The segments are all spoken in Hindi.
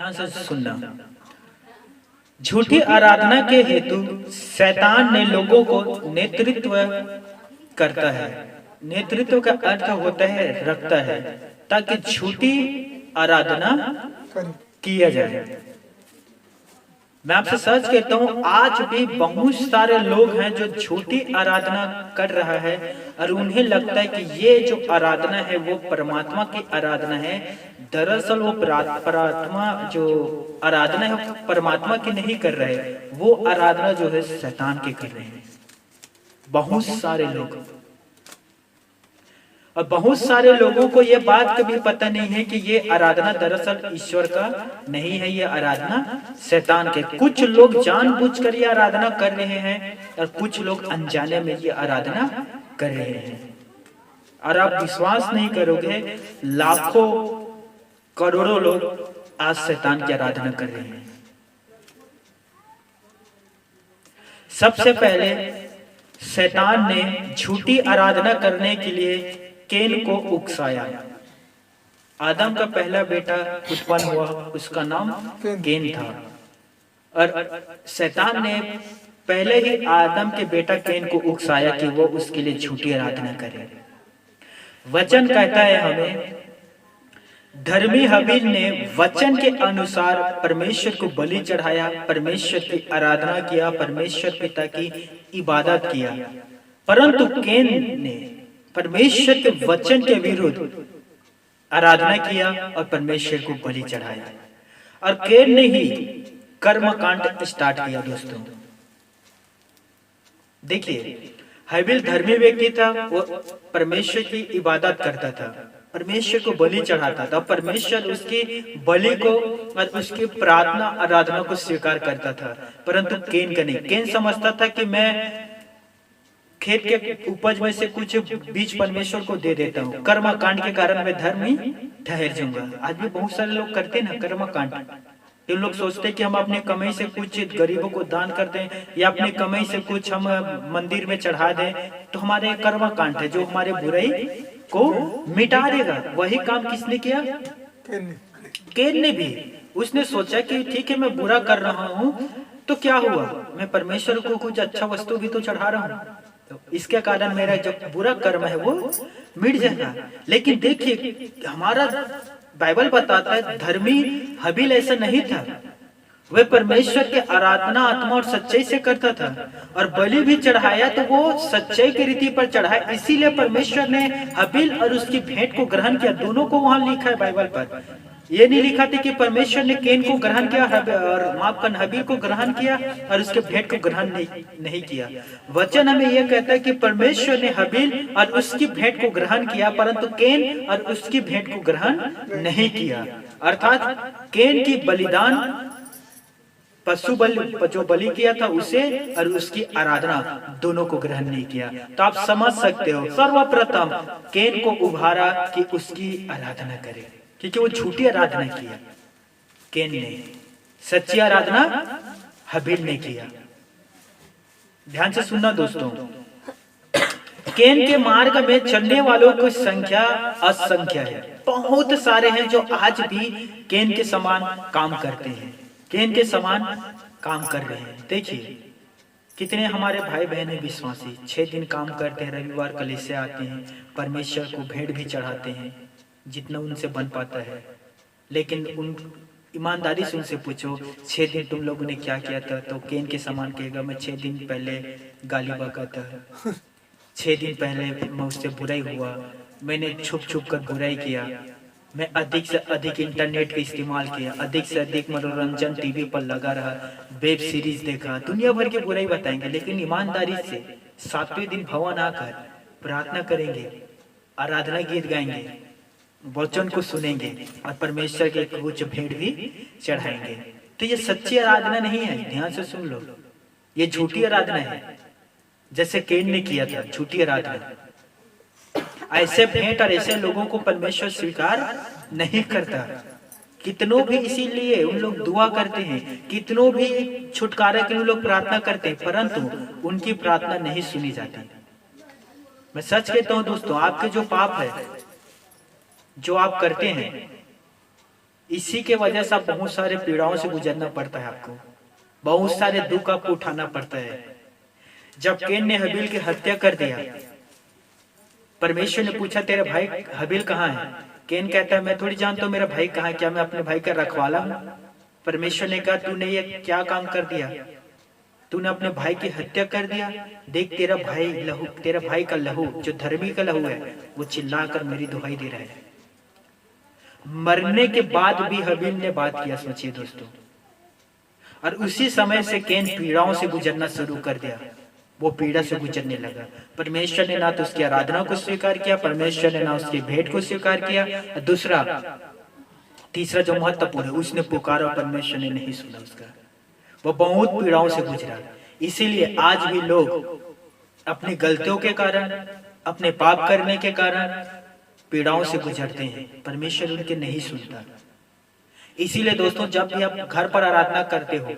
ध्यान से सुनना। झूठी आराधना के हेतु शैतान ने लोगों को नेतृत्व करता है। नेतृत्व का अर्थ होता है रखता है, ताकि झूठी आराधना किया जाए। मैं आपसे सच कहता हूं, आज भी बहुत सारे लोग हैं जो झूठी आराधना कर रहा है और उन्हें लगता है कि ये जो आराधना है वो परमात्मा की आराधना है। दरअसल वो परमात्मा जो आराधना है वो परमात्मा की नहीं कर रहे, वो आराधना जो है शैतान की कर रहे हैं बहुत सारे लोग। और बहुत सारे लोगों को यह बात कभी पता नहीं है कि ये आराधना दरअसल ईश्वर का नहीं है, ये आराधना शैतान के। कुछ लोग जानबूझकर ये आराधना कर रहे हैं और कुछ लोग अनजाने में ये आराधना कर रहे हैं। और आप विश्वास नहीं करोगे, लाखों करोड़ों लोग आज शैतान की आराधना कर रहे हैं। सबसे पहले शैतान ने झूठी आराधना करने के लिए केन को उकसाया। आदम का पहला बेटा उत्पन्न हुआ, उसका नाम केन था। और शैतान ने पहले ही आदम के बेटा केन को उकसाया कि वो उसके लिए झूठी आराधना करे। वचन कहता है हमें, धर्मी हबील ने वचन के अनुसार परमेश्वर को बलि चढ़ाया, परमेश्वर की आराधना किया, परमेश्वर पिता की इबादत किया। परंतु केन ने परमेश्वर के वचन के विरुद्ध आराधना किया और परमेश्वर को बलि चढ़ाया। और केन ने ही कर्मकांड स्टार्ट किया। दोस्तों देखिए, हाबिल धर्मी व्यक्ति था, वो परमेश्वर की इबादत करता था, परमेश्वर को बलि चढ़ाता था। परमेश्वर उसकी बलि को और उसकी प्रार्थना आराधना को स्वीकार करता था। परंतु केन का नहीं। केन समझता था कि मैं खेत के उपज में से कुछ बीज परमेश्वर को दे देता हूँ, कर्मकांड के कारण मैं धर्मी ठहर जाऊंगा। आज भी बहुत सारे लोग करते हैं ना कर्मकांड। ये लोग सोचते हैं कि हम अपने कमाई से कुछ गरीबों को दान कर दें या अपने कमाई से कुछ हम मंदिर में चढ़ा दें तो हमारे कर्मकांड है जो हमारे बुराई को मिटा देगा। वही काम किसने किया? केन ने भी। उसने सोचा कि ठीक है, मैं बुरा कर रहा हूँ तो क्या हुआ, मैं परमेश्वर को कुछ अच्छा वस्तु भी तो चढ़ा रहा हूँ, तो इसके कारण मेरा जो बुरा कर्म है वो मिट जाएगा। लेकिन देखिए, हमारा बाइबल बताता है धर्मी हबील ऐसा नहीं था। वह परमेश्वर के आराधना आत्मा और सच्चाई से करता था और बलि भी चढ़ाया तो वो सच्चाई की रीति पर चढ़ाया। इसीलिए परमेश्वर ने हबील और उसकी भेंट को ग्रहण किया। दोनों को वहां लिखा है बाइबल पर। ये नहीं लिखा था कि परमेश्वर ने केन को ग्रहण किया और माफ करना हबील को ग्रहण किया और उसके भेंट को ग्रहण नहीं किया। वचन हमें यह कहता है कि परमेश्वर ने हबील और उसकी भेंट को ग्रहण किया, परंतु केन और उसकी भेंट को ग्रहण नहीं किया। अर्थात केन की बलिदान पशु बलि जो बलि किया था उसे और उसकी आराधना दोनों को ग्रहण नहीं किया। तो आप समझ सकते हो, सर्वप्रथम केन को उभारा कि उसकी आराधना करे, क्योंकि वो झूठी आराधना किया केन ने, सच्ची आराधना हबील ने किया। ध्यान से सुनना दोस्तों, केन के मार्ग में चलने वालों की संख्या असंख्य है। बहुत सारे हैं जो आज भी केन के समान काम करते हैं, केन के समान काम कर रहे हैं। देखिए कितने हमारे भाई बहन है विश्वासी 6 दिन काम करते हैं, रविवार कलीसिया आते हैं, परमेश्वर को भेंट भी चढ़ाते हैं जितना उनसे बन पाता है। लेकिन उन ईमानदारी से उनसे पूछो 6 दिन तुम लोगों ने क्या किया था, तो केन के समान कहेगा मैं 6 दिन पहले गाली बका था, 6 दिन पहले मैं उससे बुराई हुआ, मैंने छुप छुप कर बुराई किया, मैं अधिक से अधिक इंटरनेट का इस्तेमाल किया, अधिक से अधिक मनोरंजन टीवी पर लगा रहा, वेब सीरीज देखा, दुनिया भर की बुराई बताएंगे। लेकिन ईमानदारी से 7वें दिन भवन आकर प्रार्थना करेंगे, आराधना गीत गाएंगे, वचन को सुनेंगे और परमेश्वर के कुछ भेंट भी चढ़ाएंगे। तो ये सच्ची आराधना नहीं है। ध्यान से सुन लो, ये झूठी आराधना है, जैसे केन ने किया था झूठी आराधना। ऐसे भेंट और ऐसे लोगों को परमेश्वर स्वीकार नहीं करता। कितनों भी इसीलिए उन लोग दुआ करते हैं, कितनों भी छुटकारे के लिए लोग प्रार्थना करते हैं, परंतु उनकी प्रार्थना नहीं सुनी जाती। मैं सच कहता हूं दोस्तों, आपके जो पाप है जो आप करते हैं, इसी के वजह से बहुत सारे पीड़ाओं से गुजरना पड़ता है आपको, बहुत सारे दुख आपको उठाना पड़ता है। जब कैन ने हबील की हत्या कर दिया, परमेश्वर ने पूछा तेरा भाई हबील कहाँ है? कैन कहता है मैं थोड़ी जानता हूँ मेरा भाई कहाँ है, क्या मैं अपने भाई का रखवाला हूँ? परमेश्वर ने कहा तूने ये क्या काम कर दिया, तूने अपने भाई की हत्या कर दिया। देख तेरा भाई लहू, तेरा भाई का लहू जो धर्मी का लहू है वो चिल्लाकर मेरी दुहाई दे रहा है। मरने के बाद भी हबील ने बात किया, सोचिए दोस्तों। और उसी समय से कैन पीड़ाओं से गुजरना शुरू कर दिया, वो पीड़ा से गुजरने लगा। परमेश्वर ने ना तो उसकी आराधना को स्वीकार किया, परमेश्वर ने ना उसकी भेंट को स्वीकार किया, और तीसरा जो महत्वपूर्ण है, उसने पुकारा, परमेश्वर ने नहीं सुना उसका। वो बहुत पीड़ाओं से गुजरा। इसीलिए आज भी लोग अपनी गलतियों के कारण, अपने पाप करने के कारण पीड़ाओं से गुजरते हैं, परमेश्वर उनके नहीं सुनता। इसीलिए दोस्तों जब भी आप घर पर आराधना करते हो,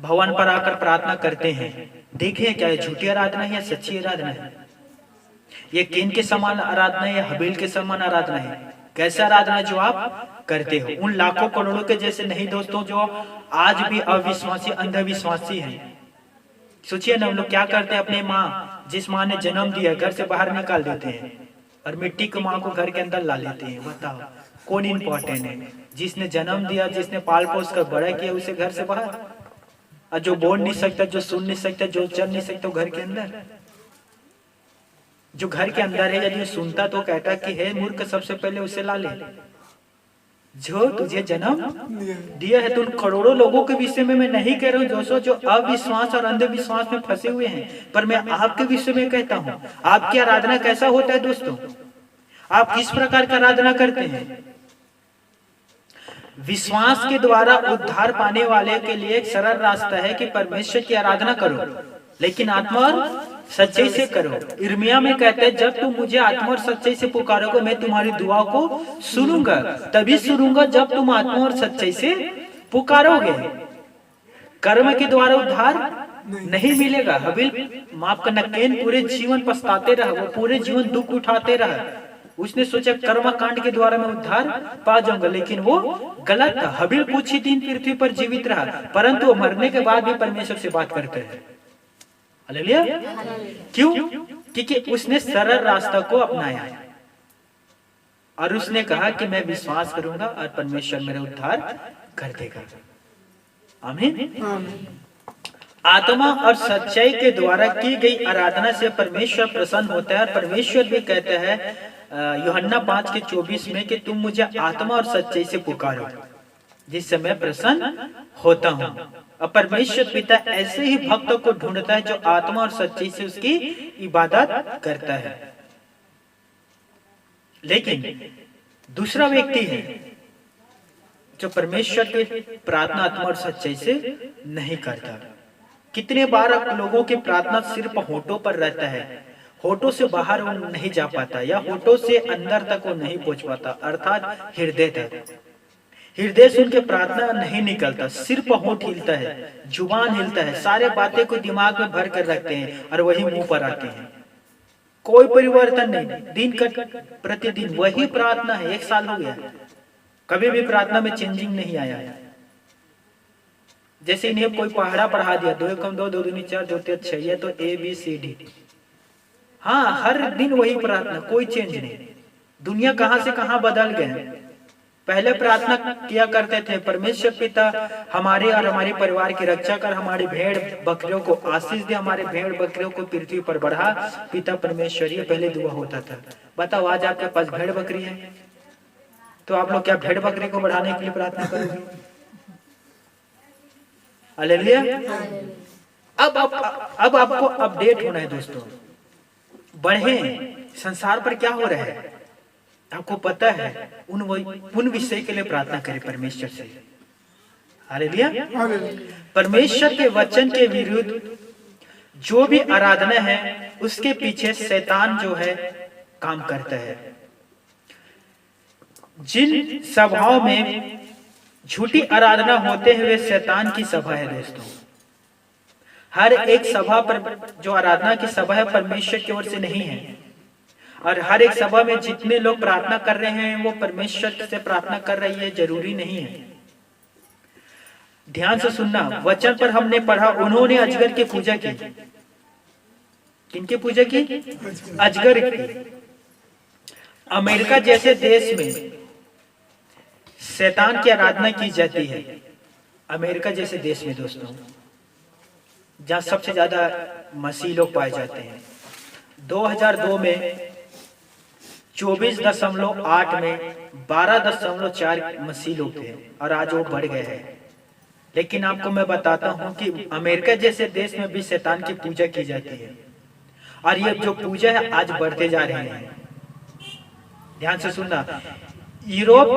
भवन पर आकर प्रार्थना करते हैं, देखिए क्या ये झूठी आराधना है या सच्ची आराधना है? ये कैन के समान आराधना है या हबील के समान आराधना है? कैसा आराधना जो आप करते हो? उन लाखों करोड़ों के जैसे नहीं दोस्तों, जो आज भी अविश्वासी, अंधविश्वासी हैं। सोचिए ना, हम लोग क्या करते हैं, अपने माँ, जिस माँ ने जन्म दिया घर से बाहर निकाल देते हैं और मिट्टी की माँ को घर के अंदर ला लेते हैं। बताओ कौन इंपॉर्टेंट है? जिसने जन्म दिया, जिसने पाल पोस कर बड़ा किया, उसे घर से बाहर। और जो बोल नहीं सकता, जो सुन नहीं सकता, जो चल नहीं सकता, घर के अंदर। जो घर के अंदर है, यदि सुनता तो कहता कि हे मूर्ख, सबसे पहले उसे ला ले जो तुझे जन्म दिया है। तो उन करोड़ों लोगों के विषय में मैं नहीं कह रहा हूँ दोस्तों जो अविश्वास और अंधविश्वास में फंसे हुए हैं, पर मैं आपके विषय में कहता हूँ आपकी आराधना कैसा होता है दोस्तों? आप किस प्रकार का आराधना करते हैं? विश्वास के द्वारा उद्धार पाने वाले के लिए एक सरल रास्ता है कि परमेश्वर की आराधना करो, लेकिन आत्मा और सच्चाई से करो। इर्मिया में कहते हैं जब तुम मुझे आत्मा और सच्चाई से पुकारोगे, मैं तुम्हारी दुआ को सुनूंगा। तभी सुनूंगा जब तुम आत्मा और सच्चाई से पुकारोगे। कर्म के द्वारा उद्धार नहीं मिलेगा। हबील माफ करना, कैन पूरे जीवन पछताते रहा, वो पूरे जीवन दुख उठाते रहा। उसने सोचा कर्म कांड के द्वारा मैं उद्धार पा जाऊंगा, लेकिन वो गलत था। हबील कुछ ही दिन पृथ्वी पर जीवित रहा, परंतु वो मरने के बाद भी परमेश्वर से बात करते हैं। हालेलुया। क्यों? क्योंकि उसने सरल रास्ता को अपनाया और उसने कहा कि मैं विश्वास करूंगा और परमेश्वर मेरा उद्धार कर देगा। आमीन। आत्मा और सच्चाई के द्वारा की गई आराधना से परमेश्वर प्रसन्न होता है। और परमेश्वर भी कहता है यूहन्ना 5:24 में कि तुम मुझे आत्मा और सच्चाई से पुकारो जिससे मैं प्रसन्न होता हूँ। और परमेश्वर पिता ऐसे ही भक्तों को ढूंढता है जो आत्मा और सच्चाई से उसकी इबादत करता है। लेकिन दूसरा व्यक्ति है जो परमेश्वर की प्रार्थना आत्मा और सच्चाई से नहीं करता। कितने बार लोगों की प्रार्थना सिर्फ होठों पर रहता है, होठों से बाहर वो नहीं जा पाता या होठों से अंदर तक वो नहीं पहुंच पाता, अर्थात हृदय तक। हृदय से उनके प्रार्थना नहीं निकलता, सिर्फ होठ हिलता है, जुबान हिलता है, सारे बातें को दिमाग में भर कर रखते हैं और वही मुंह पर आते हैं। कोई परिवर्तन नहीं, दिन का प्रतिदिन वही प्रार्थना है। 1 साल हो गया, कभी भी प्रार्थना में चेंजिंग नहीं आया है। जैसे इन्हें कोई पहाड़ा पढ़ा दिया, 2 कम 2 2 दूनी 4 2 3 6, ये तो ABCD। हाँ, हर दिन वही प्रार्थना, कोई चेंज नहीं। दुनिया कहां से कहां बदल गए। पहले प्रार्थना किया करते थे परमेश्वर पिता हमारे और हमारे परिवार की रक्षा कर, हमारी भेड़ बकरियों को आशीष दे, हमारे भेड़ बकरियों को पृथ्वी पर बढ़ा, पिता परमेश्वर, ये पहले दुआ होता था। बताओ आज आपके पास भेड़ बकरी है तो आप लोग क्या भेड़ बकरी को बढ़ाने के लिए प्रार्थना करोगे? हालेलुया। अब आपको अपडेट होना है दोस्तों, बढ़े। संसार पर क्या हो रहा है आपको पता है, उन विषय के लिए प्रार्थना करें परमेश्वर से। हालेलुया। परमेश्वर के वचन के विरुद्ध जो भी आराधना है उसके पीछे शैतान जो है काम करता है। जिन सभाओं में झूठी आराधना होते हुए शैतान की सभा है दोस्तों। हर एक सभा पर जो आराधना की सभा है परमेश्वर की ओर से नहीं है। और हर एक सभा में जितने लोग प्रार्थना कर रहे हैं वो परमेश्वर से प्रार्थना कर रही है, जरूरी नहीं है। ध्यान से सुनना, वचन पर हमने पढ़ा उन्होंने अजगर की पूजा की। किनकी पूजा की? अजगर की। अमेरिका जैसे देश में शैतान की आराधना की जाती है। अमेरिका जैसे देश में दोस्तों, जहां सबसे ज्यादा मसीह लोग पाए जाते हैं। 2002 में 24.8 में 12.4 मसीह लोग थे और आज वो बढ़ गए हैं। लेकिन आपको मैं बताता हूं कि अमेरिका जैसे देश में भी शैतान की पूजा की जाती है और ये जो पूजा है आज बढ़ते जा रहे हैं। ध्यान से सुनना, यूरोप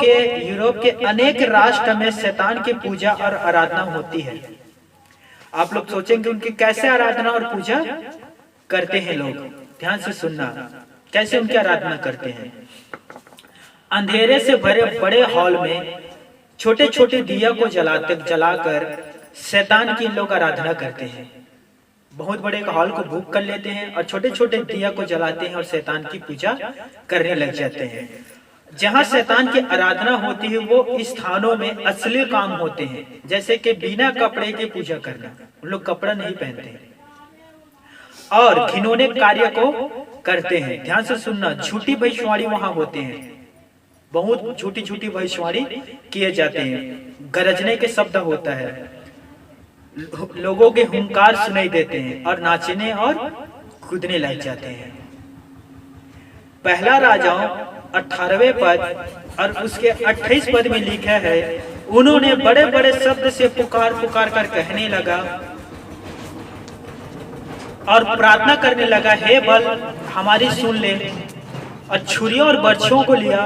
के अनेक राष्ट्र में शैतान की पूजा और आराधना होती है। आप लोग सोचेंगे उनकी कैसे आराधना और पूजा करते हैं लोग। ध्यान से सुनना, कैसे उनकी आराधना करते हैं। अंधेरे से भरे बड़े हॉल में छोटे छोटे दिया को जलाकर शैतान की लोग आराधना करते हैं। बहुत बड़े हॉल को बुक कर लेते हैं और छोटे छोटे दिया को जलाते हैं और शैतान की पूजा करने लग जाते हैं। जहां शैतान की आराधना होती है वो स्थानों में असली काम होते हैं, जैसे कि बिना कपड़े की पूजा करना। उन लोग कपड़ा नहीं पहनते हैं और घिनौने कार्य को करते हैं। ध्यान से सुनना, झूठी भविष्यवाणी वहां होते हैं। बहुत झूठी झूठी भविष्यवाणी किए जाते हैं। गरजने के शब्द होता है, लोगों के हुंकार सुनाई देते हैं और नाचने और कूदने लग जाते हैं। पहला राजाओं 18वें पद और उसके 28 पद में लिखा है, उन्होंने बड़े बड़े शब्द से पुकार पुकार कर कहने लगा और प्रार्थना करने लगा, हे बल हमारी सुन ले। और छुरियों और बर्छियों को लिया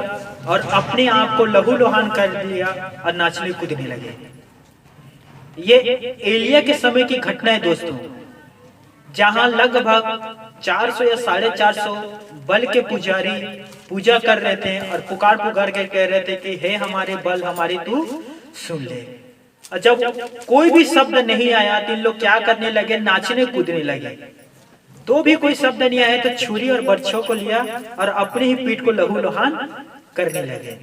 और अपने आप को लहूलुहान कर लिया और नाचने कूदने लगे। ये एलिया के समय की घटना है दोस्तों, जहां लगभग 400 या 450 बल के पुजारी पूजा कर रहे थे और पुकार पुकार के कह रहे थे कि हे हमारे बल हमारी तू सुन ले। और जब कोई भी शब्द नहीं आया तो इन लोग क्या करने लगे? नाचने कूदने लगे। तो भी कोई शब्द नहीं आया तो छुरी और बर्छियों को लिया और अपने ही पीठ को लहूलुहान करने लगे।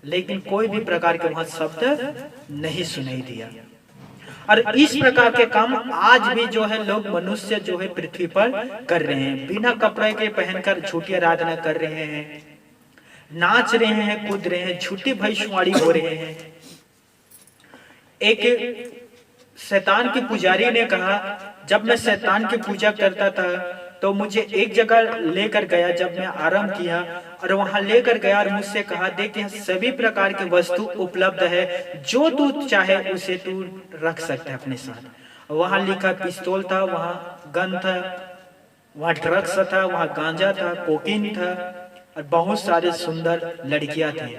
लेकिन कोई भी प्रकार के वहां शब्द नहीं सुनाई दिया। और इस प्रकार के काम आज भी जो है लोग मनुष्य जो है पृथ्वी पर कर रहे हैं। बिना कपड़े के पहनकर झूठी आराधना कर रहे हैं, नाच रहे हैं, कूद रहे हैं, झूठी भविष्यवाणी हो रहे हैं। एक शैतान के पुजारी ने कहा, जब मैं शैतान की पूजा करता था तो मुझे एक जगह लेकर गया, जब मैं आराम किया और वहां लेकर गया और मुझसे कहा, देख यहाँ सभी प्रकार की वस्तु उपलब्ध है, जो तू चाहे उसे तू रख सकता है अपने साथ। वहां लिखा पिस्तौल था, वहां गन था, वहां ड्रग्स था, वहां गांजा था, कोकीन था और बहुत सारे सुंदर लड़कियां थी।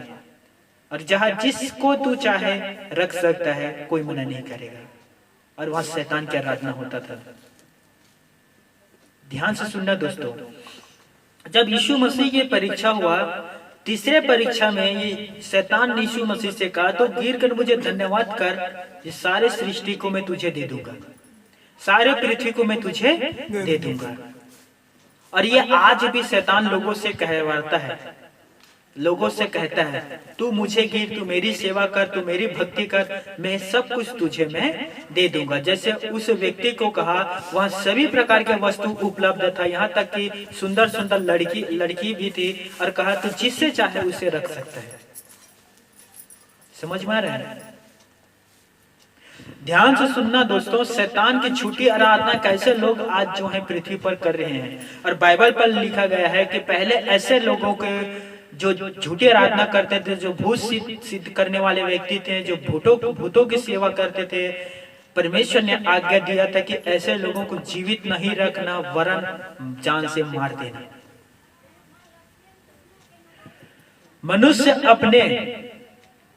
और जहां जिसको तू चाहे रख सकता है, कोई मना नहीं करेगा। और वहां शैतान की आराधना होता था। ध्यान से सुनना दोस्तों, जब यीशु मसीह की परीक्षा हुआ, तीसरे परीक्षा में ये शैतान ने यीशु मसीह से कहा, तो गिर कर मुझे धन्यवाद कर, ये सारे सृष्टि को मैं तुझे दे दूंगा, सारे पृथ्वी को मैं तुझे दे दूंगा। और ये आज भी शैतान लोगों से कहवाता है, लोगों से कहता है, तू मुझे गिर, तू मेरी सेवा कर, तू मेरी भक्ति कर, मैं सब कुछ तुझे मैं दे दूंगा। जैसे उस व्यक्ति को कहा, वहां सभी प्रकार के वस्तु उपलब्ध था, यहाँ तक कि सुंदर सुंदर लड़की भी थी, और कहा तू जिससे चाहे उसे रख सकता है। समझ में आ रहा है? ध्यान से सुनना दोस्तों, शैतान की झूठी आराधना कैसे लोग आज जो है पृथ्वी पर कर रहे हैं। और बाइबल पर लिखा गया है कि पहले ऐसे लोगों के जो झूठी आराधना करते थे, जो भूत सिद्ध करने वाले व्यक्ति थे, जो भूतों की सेवा करते थे, परमेश्वर ने आज्ञा दिया था कि ऐसे लोगों को जीवित नहीं रखना, वरन जान से मार देना। मनुष्य अपने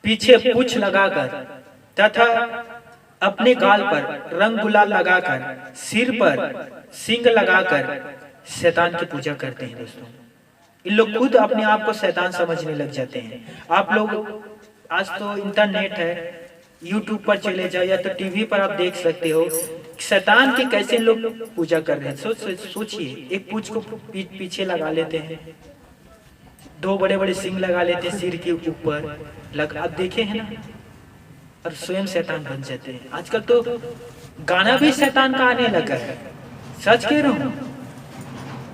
पीछे पूंछ लगाकर तथा अपने गाल पर रंग गुलाल लगाकर, सिर पर सींग लगाकर शैतान की पूजा करते हैं दोस्तों। इन लोग खुद अपने आप को शैतान समझने लग जाते हैं। आप लोग आज तो इंटरनेट है, यूट्यूब पर चले जाओ या तो टीवी पर आप देख सकते हो शैतान की कैसे लोग पूजा कर रहे हैं। सोचिए, एक पूंछ को पीछे लगा लेते हैं, दो बड़े बड़े सींग लगा लेते सिर के ऊपर लग, अब देखे हैं ना, और स्वयं शैतान बन जाते हैं। आजकल तो गाना भी शैतान का आने लगा है, सच कह रहा हूँ।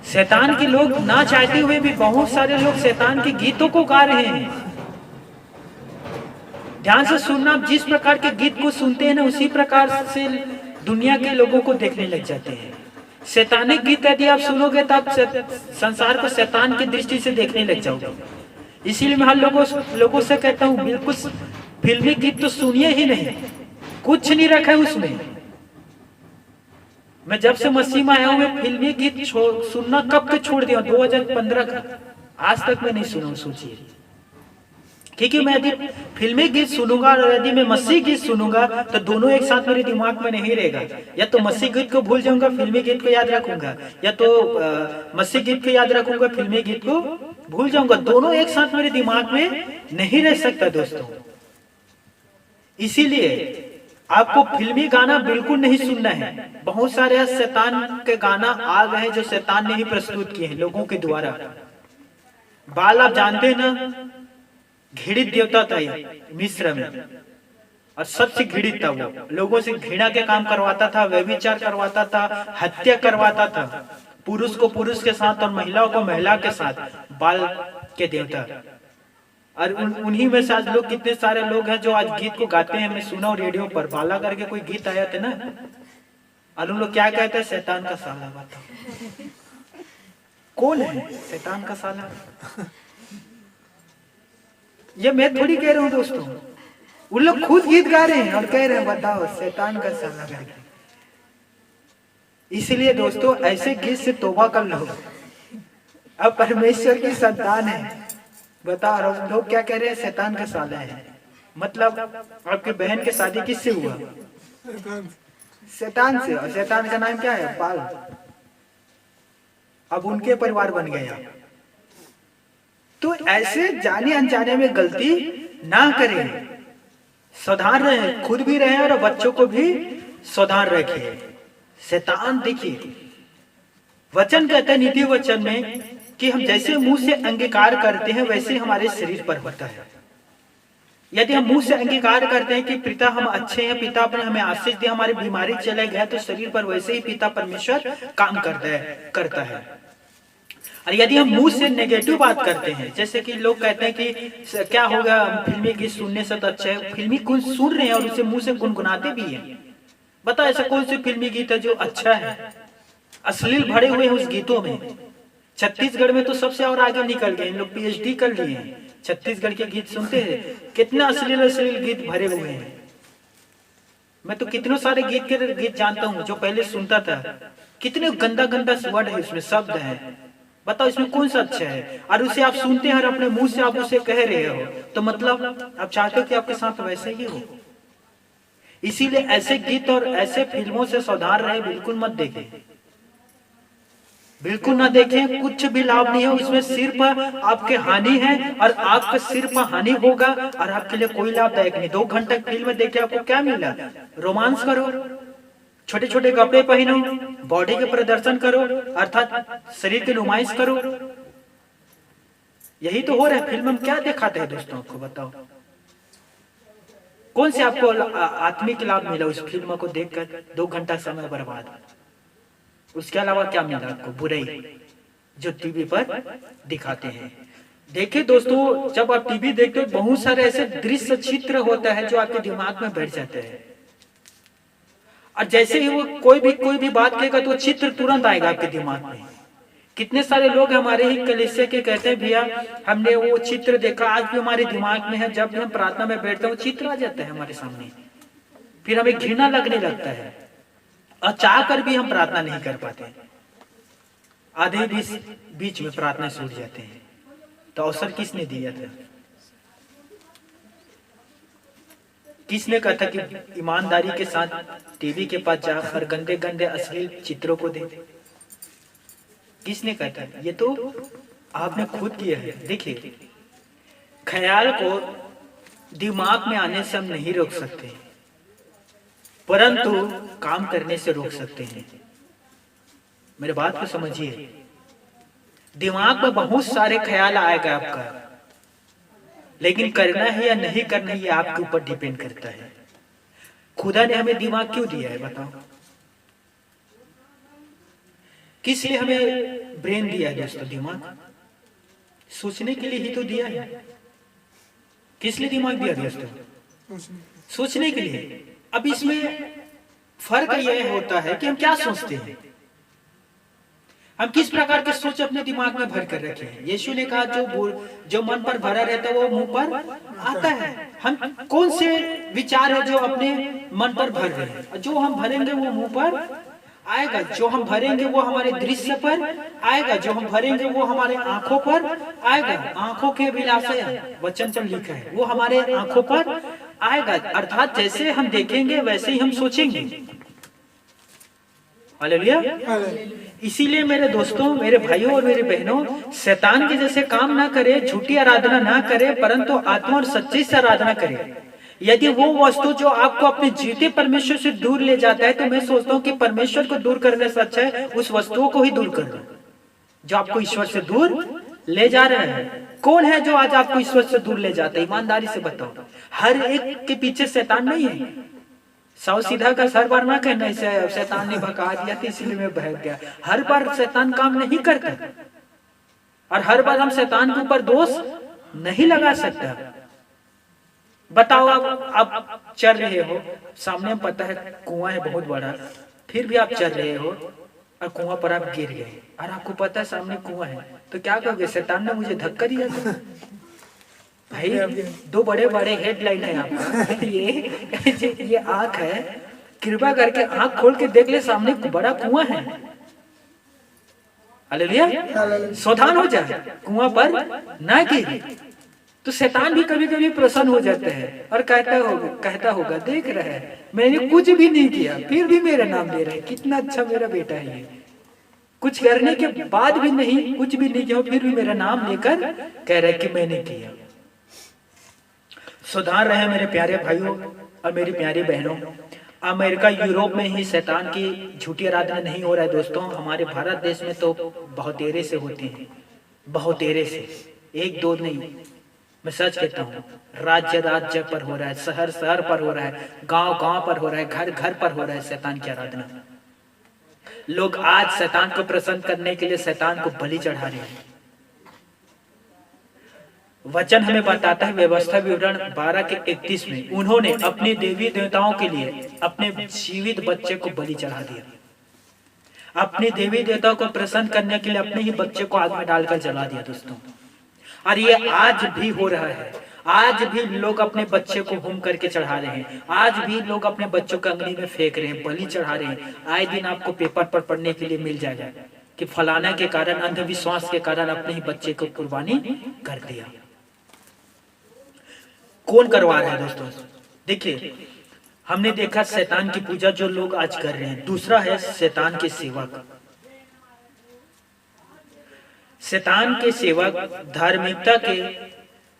शैतान के लोग ना चाहते हुए भी बहुत सारे लोग शैतान के गीतों को गा रहे हैं। ध्यान से सुनना, आप जिस प्रकार के गीत को सुनते हैं ना, उसी प्रकार से दुनिया के लोगों को देखने लग जाते हैं। शैतानिक गीत यदि आप सुनोगे तो आप संसार को शैतान की दृष्टि से देखने लग जाओगे। इसीलिए मैं हर लोगों से कहता हूँ, बिल्कुल फिल्मी गीत तो सुनिए ही नहीं, कुछ नहीं रखा है उसमें। मैं जब से मसीह में आया हूँ, मैं फिल्मी गीत सुनना कब के छोड़ दिया, 2015 का, आज तक मैं नहीं सुना हूँ। सोचिए, क्योंकि मैं यदि फिल्मी गीत सुनूंगा और यदि मैं मसीह गीत सुनूंगा तो दोनों एक साथ मेरे दिमाग में नहीं रहेगा। या तो मसीह गीत को भूल जाऊंगा, फिल्मी गीत को याद रखूंगा, या तो मसीह गीत को याद रखूंगा, फिल्मी गीत को भूल जाऊंगा। दोनों एक साथ मेरे दिमाग में नहीं रह सकता दोस्तों। इसीलिए आपको फिल्मी गाना बिल्कुल नहीं सुनना है। बहुत सारे शैतान के गाना आ गए हैं जो शैतान ने ही प्रस्तुत किए हैं लोगों के द्वारा। बाल आप जानते हैं ना, घृणित देवता था मिस्र में, और सबसे घृणित था वो। लोगों से घृणा के काम करवाता था, व्यभिचार करवाता था, हत्या करवाता था, पुरुष को पुरुष के साथ और महिलाओं को महिला के साथ। बाल के देवता। और उन्हीं में से आज लोग, कितने सारे लोग हैं जो आज गीत को गाते हैं। मैं सुना हूँ रेडियो पर, बाला करके कोई गीत आया था ना, और उन लोग क्या कहते हैं, शैतान का साला। बताओ कौन है शैतान का साला? ये मैं थोड़ी कह रहा हूँ दोस्तों, उन लोग खुद गीत गा रहे हैं और कह रहे हैं बताओ शैतान का साला करके। इसलिए दोस्तों ऐसे गीत से तौबा कर लो। अब परमेश्वर की संतान है, बताओ लोग क्या कह रहे हैं, शैतान का साला है। मतलब आपकी बहन की शादी किससे हुआ? शैतान से। और शैतान का नाम क्या है? बाल। अब उनके परिवार बन गया। तो ऐसे जाने अनजाने में गलती ना करें, सावधान रहें, खुद भी रहें और बच्चों को भी सावधान रखें। शैतान देखिए, वचन कहता है नीति वचन में कि हम जैसे मुंह से अंगीकार करते हैं वैसे हमारे शरीर पर होता है। यदि हम मुंह से अंगीकार करते हैं कि पिता हम अच्छे हैं, पिता अपने हमें आशीष दे, हमारी बीमारी चले गए, तो शरीर पर वैसे ही पिता परमेश्वर काम करता है। और यदि हम मुंह से नेगेटिव बात करते हैं, जैसे कि लोग कहते हैं कि क्या होगा फिल्मी गीत सुनने से तो अच्छा है, फिल्मी कुछ सुन रहे हैं और उसे मुंह से गुनगुनाते भी हैं। बताओ ऐसा कौन सी फिल्मी गीत है जो अच्छा है? अश्लील भरे हुए हैं उस गीतों में। छत्तीसगढ़ में तो सबसे और आगे निकल गए, इन लोग पीएचडी कर लिए हैं। छत्तीसगढ़ के गीत सुनते हैं, कितना अश्लील गीत भरे हुए हैं। मैं तो कितने सारे गीत जानता हूँ जो पहले सुनता था, कितने गंदा वर्ड है उसमें, शब्द है। बताओ इसमें कौन सा अच्छा है? और उसे आप सुनते हैं और अपने मुंह से आप उसे कह रहे हो, तो मतलब आप चाहते हो कि आपके साथ वैसे ही हो। इसीलिए ऐसे गीत और ऐसे फिल्मों से सावधान रहे, बिल्कुल मत देखें, बिल्कुल ना देखें। कुछ भी लाभ नहीं है उसमें, सिर्फ आपके हानि है और आपके सिर्फ हानि होगा और आपके लिए कोई लाभदायक नहीं। 2 घंटे फिल्म देखे आपको क्या मिला? रोमांस करो, छोटे छोटे कपड़े पहनो, बॉडी के प्रदर्शन करो, अर्थात शरीर की नुमाइश करो। यही तो हो रहा है। फिल्म में क्या दिखाते हैं दोस्तों, आपको बताओ कौन से आपको आत्मिक लाभ मिला उस फिल्म को देखकर? 2 घंटा समय बर्बाद। उसके अलावा क्या मिला आपको? बुराई जो टीवी पर दिखाते हैं। देखिए दोस्तों, जब आप टीवी देखते हो बहुत सारे ऐसे दृश्य चित्र होता है जो आपके दिमाग में बैठ जाते हैं, और जैसे ही वो कोई भी बात कहेगा तो चित्र तुरंत आएगा आपके दिमाग में। कितने सारे लोग हमारे ही कलीसिया के कहते हैं भैया हमने वो चित्र देखा, आज भी हमारे दिमाग में है। जब भी हम प्रार्थना में बैठते हैं वो चित्र आ जाता है हमारे सामने, फिर हमें घृणा लगने लगता है और चाह कर भी हम प्रार्थना नहीं कर पाते। आधे बीच में प्रार्थना छूट जाते हैं। तो अवसर किसने दिया था? किसने कहा था कि ईमानदारी के साथ टीवी के पास जा और गंदे गंदे अश्लील चित्रों को दे? किसने कहा था? ये तो आपने खुद किया है। देखिए, ख्याल को दिमाग में आने से हम नहीं रोक सकते, परंतु काम करने से रोक सकते हैं। मेरे बात को समझिए। दिमाग में बहुत सारे ख्याल आएगा आपका, लेकिन करना है या नहीं करना है ये आपके ऊपर डिपेंड करता है। खुदा ने हमें दिमाग क्यों दिया है बताओ? किस लिए हमें ब्रेन दिया है दोस्तों? दिमाग सोचने के लिए ही तो दिया है। किस लिए दिमाग दिया दोस्तों? सोचने के लिए। अब इसमें फर्क यह होता है कि हम क्या सोचते हैं, हम किस प्रकार के सोच अपने दिमाग में भर कर रखे हैं। यीशु ने कहा जो मन पर भरा रहता है वो मुंह पर आता है। हम कौन से विचार है जो अपने मन पर भर रहे हैं? जो हम भरेंगे वो मुंह पर आएगा, जो हम भरेंगे वो हमारे दृश्य पर आएगा, जो हम भरेंगे वो हमारे आंखों पर आएगा। आंखों के अभिलाषा वचन पर लिखा है, वो हमारे आंखों पर आएगा। अर्थात जैसे हम देखेंगे वैसे ही हम सोचेंगे। हालेलुया। इसीलिए मेरे दोस्तों, मेरे भाइयों और मेरी बहनों, शैतान के जैसे काम ना करे, झूठी आराधना ना करे, परंतु आत्मा और सच्चे से आराधना करे। यदि वो वस्तु जो आपको अपने जीते परमेश्वर से दूर ले जाता है, तो मैं सोचता हूँ कि परमेश्वर को दूर करने से अच्छा है उस वस्तुओं को ही दूर कर दो जो आपको ईश्वर से दूर ले जा रहा है। कौन है जो आज आपको ईश्वर से दूर ले जाता है? ईमानदारी से बताओ। हर एक के पीछे शैतान नहीं है। साव सीधा का हर बार ना कहना इसे शैतान ने भगा दिया था इसलिए मैं बहक गया। हर बार शैतान काम नहीं करता और हर बार हम शैतान के ऊपर दोष नहीं लगा सकता। बताओ, आप चल रहे हो, सामने में पता है कुआं है बहुत बड़ा, फिर भी आप चल रहे हो और कुआं पर आप गिर गए और आपको पता है सामने कुआं है, तो क्या कहोगे? शैतान ने मुझे धक्का दिया था। भाई दो बड़े बड़े हेडलाइन है आपका। ये आंख है, कृपा करके आंख खोल के देख ले, सामने बड़ा कुआं है। हालेलुया। सावधान हो जाए, कुआं पर ना गिर। तो शैतान भी कभी कभी प्रसन्न हो जाता है और कहता होगा देख रहा है मैंने कुछ भी नहीं किया फिर भी मेरा नाम ले रहा है, कितना अच्छा मेरा बेटा है ये। कुछ करने के बाद भी नहीं, कुछ भी नहीं किया फिर भी मेरा नाम लेकर कह रहा है कि मैंने किया। सुधार रहे मेरे प्यारे भाइयों और मेरी प्यारी बहनों। अमेरिका, यूरोप में ही शैतान की झूठी आराधना नहीं हो रहा है दोस्तों। हमारे भारत देश में तो बहुत देरे से होती है, बहुत देरे से, एक दो नहीं, मैं सच कहता हूँ। राज्य राज्य पर हो रहा है, शहर शहर पर हो रहा है, गांव गांव पर हो रहा है, घर घर पर हो रहा है शैतान की आराधना। लोग आज शैतान को प्रसन्न करने के लिए शैतान को बलि चढ़ा रहे हैं। वचन हमें बताता है व्यवस्था विवरण 12 के 31 में, उन्होंने अपने देवी देवताओं के लिए अपने जीवित बच्चे को बलि चढ़ा दिया। अपने देवी देवताओं को प्रसन्न करने के लिए अपने ही बच्चे को आग में डालकर जला दिया दोस्तों। और ये आज भी हो रहा है। आज भी लोग अपने बच्चे को होम करके चढ़ा रहे हैं, आज भी लोग अपने बच्चों को अग्नि में फेंक रहे हैं, बलि चढ़ा रहे हैं। आए दिन आपको पेपर पर पढ़ने के लिए मिल जाएगा कि फलाना के कारण, अंधविश्वास के कारण अपने ही बच्चे को कुर्बानी कर दिया। कौन करवा रहा है दोस्तों? देखिए, हमने देखा शैतान की पूजा जो लोग आज कर रहे हैं। दूसरा है शैतान के सेवक। शैतान के सेवक धार्मिकता के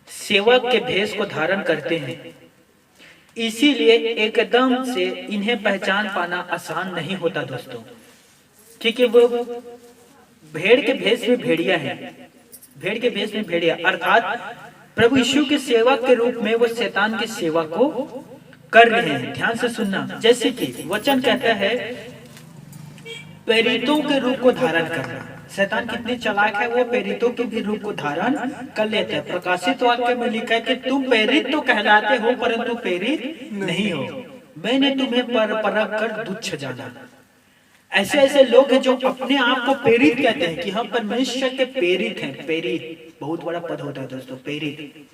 सेवक के भेष को धारण करते हैं, इसीलिए एकदम से इन्हें पहचान पाना आसान नहीं होता दोस्तों, क्योंकि वो भेड़ के भेष में भेड़िया है। भेड़ के भेष में भेड़िया अर्थात प्रभु यीशु के सेवक के रूप में वो शैतान के सेवा को कर रहे हैं। ध्यान से सुनना, जैसे कि वचन कहता है प्रेरितों के रूप को धारण करना। शैतान कितने चालाक है, वो प्रेरितों के भी रूप को धारण कर लेते हैं। प्रकाशित वाक्य में लिखा है कि तुम प्रेरित तो कहलाते हो परंतु प्रेरित नहीं हो, मैंने तुम्हें परख कर तुच्छ जाना। ऐसे ऐसे लोग हैं जो अपने आप को प्रेरित कहते हैं कि हम परमेश्वर के प्रेरित हैं। प्रेरित बहुत बड़ा पद होता है दोस्तों, प्रेरित।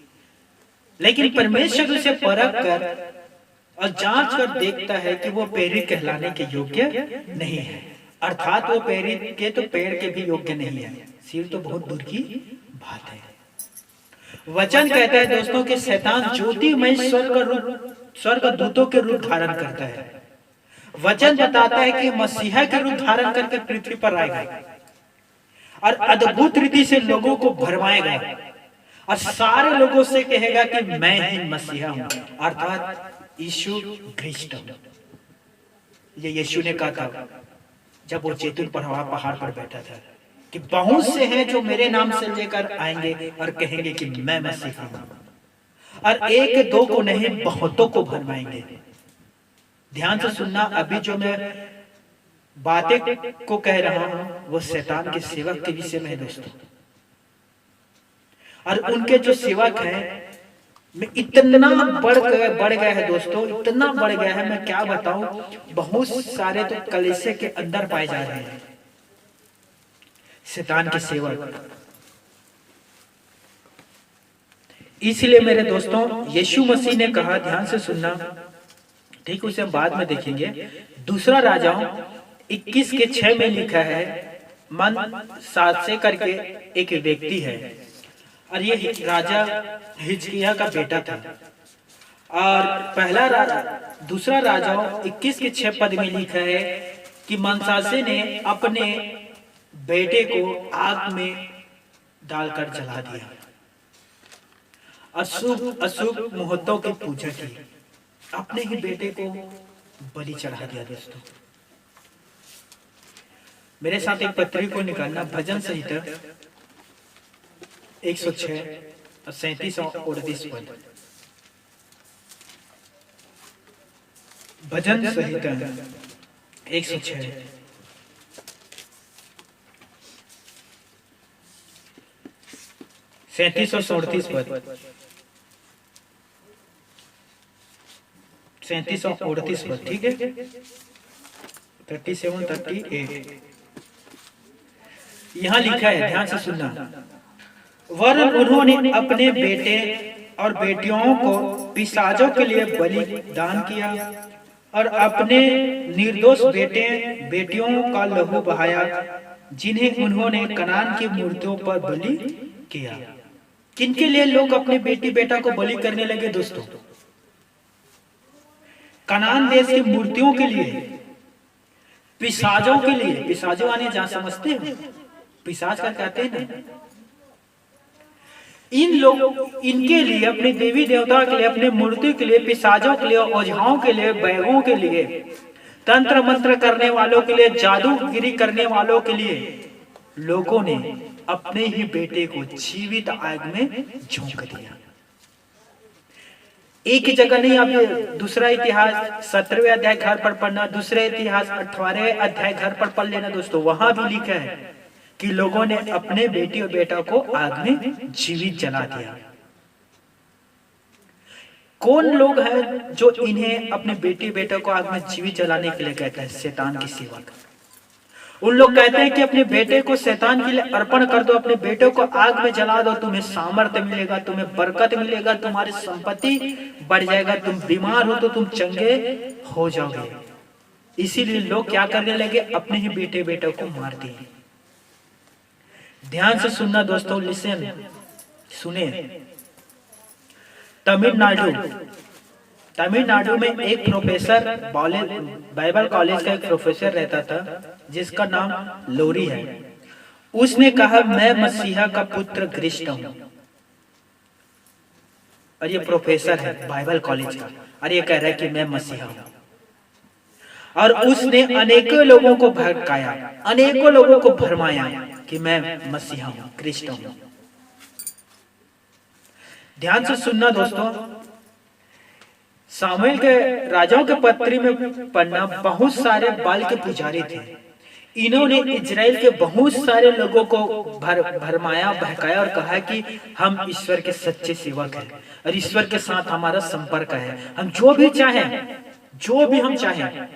लेकिन परमेश्वर उसे परख कर और जांच कर देखता है कि वो प्रेरित कहलाने के योग्य नहीं है। अर्थात वो प्रेरित के तो पेड़ के भी योग्य नहीं है। सिर तो बहुत दूर की बात है। वचन कहता है दोस्तों कि शैतान ज्योतिमय स्वर्ग दूतों के रूप धारण करता है। वचन बताता है कि मसीहा के रूप धारण करके पृथ्वी पर आएगा और अद्भुत रीति से लोगों को भरमाएगा और सारे लोगों से कहेगा कि मैं ही मसीहा हूं, अर्थात यीशु ख्रिस्ट हूं। ये यीशु ने कहा था जब वो जैतून पहाड़ पर बैठा था। कि बहुत से हैं जो मेरे नाम से लेकर आएंगे और कहेंगे कि मैं मसीह हूं, और एक दो को नहीं बहुतों को भरमाएंगे। ध्यान से सुनना, अभी जो मैं बातें को कह रहा हूं वो शैतान के सेवक के विषय में है दोस्तों। और उनके जो सेवक हैं में इतना बढ़ गया है दोस्तों, इतना बढ़ गया है, मैं क्या बताऊं। बहुत सारे तो कलीसिया के अंदर पाए जा रहे हैं शैतान के सेवक। इसलिए मेरे दोस्तों, यीशु मसीह ने कहा, ध्यान से सुनना, ठीक उसे हम बाद में देखेंगे। दूसरा राजाओं 21:6 में लिखा है, मन सासे करके एक व्यक्ति है, और ये राजा हिजकिय्याह का बेटा था। और दूसरा राजाओं 21:6 पद में लिखा है कि मनसासे ने अपने बेटे को आग में डालकर जला दिया, अशुभ मुहूर्तों की पूजा की, अपने ही बेटे को बलि चढ़ा दिया। दोस्तों मेरे साथ एक पत्री को निकालना, भजन संहिता 106 और 37 और 38 पद। भजन संहिता 106 37 और 38 पद, 37 और 38 पद, ठीक है। 37, 38 यहां लिखा है, ध्यान से सुनना। वरन उन्होंने अपने बेटे और बेटियों को पिशाचों के लिए बलि दान किया और अपने निर्दोष बेटे बेटियों का लहू बहाया, जिन्हें उन्होंने कनान की मूर्तियों पर बलि किया। किनके लिए लोग अपने बेटी बेटा को बलि करने लगे दोस्तों? कनान देश की मूर्तियों के लिए, पिशाचों के लिए। पिशाचों आने जहां समझते हैं, पिशाच का कहते हैं ना, इन लोग इनके लिए, अपने देवी देवता के लिए, अपने मूर्ति के लिए, पिशाचों के लिए, ओझाओं के लिए, बैगों के लिए, तंत्र मंत्र करने वालों के लिए, जादूगिरी करने वालों के लिए लोगों ने अपने ही बेटे को जीवित आग में झोंक दिया। एक ही जगह नहीं, आप दूसरा इतिहास 17वें अध्याय घर पर पढ़ना, दूसरे इतिहास 18वें अध्याय घर पर पढ़ लेना दोस्तों। वहां भी लिखा है कि लोगों ने अपने बेटी और बेटा को आग में जीवित जला दिया। कौन लोग हैं जो इन्हें अपने बेटी बेटा को आग में जीवित जलाने के लिए कहते हैं? शैतान की सेवक। उन लोग कहते हैं कि अपने बेटे को शैतान के लिए अर्पण कर दो, अपने बेटे को आग में जला दो, तुम्हें सामर्थ्य मिलेगा, तुम्हें बरकत मिलेगा, तुम्हारी संपत्ति बढ़ जाएगा, तुम बीमार हो तो तुम चंगे हो जाओगे। इसीलिए लोग क्या करने लगे? अपने ही बेटे बेटा को मार दिए। ध्यान से सुनना दोस्तों, लिसन, सुने। तमिलनाडु में एक प्रोफेसर, बाइबल कॉलेज का एक प्रोफेसर रहता था जिसका नाम लोरी है। उसने कहा, मैं मसीहा का पुत्र क्रिस्ट हूं। और ये प्रोफेसर है बाइबल कॉलेज का, और ये कह रहा है कि मैं मसीहा हूं। और उसने अनेकों लोगों को भड़काया, अनेकों लोगों को भरमाया कि मैं मसीहा हूं, क्रिस्ट हूं। ध्यान से सुनना दोस्तों, सामुएल के राजाओं के पत्री में पढ़ना, बहुत सारे बाल के पुजारी थे। इन्होंने इजराइल के बहुत सारे लोगों को भरमाया, बहकाया और कहा कि हम ईश्वर के सच्चे सेवक हैं और ईश्वर के साथ हमारा संपर्क है, हम जो भी चाहें, जो भी हम चाहें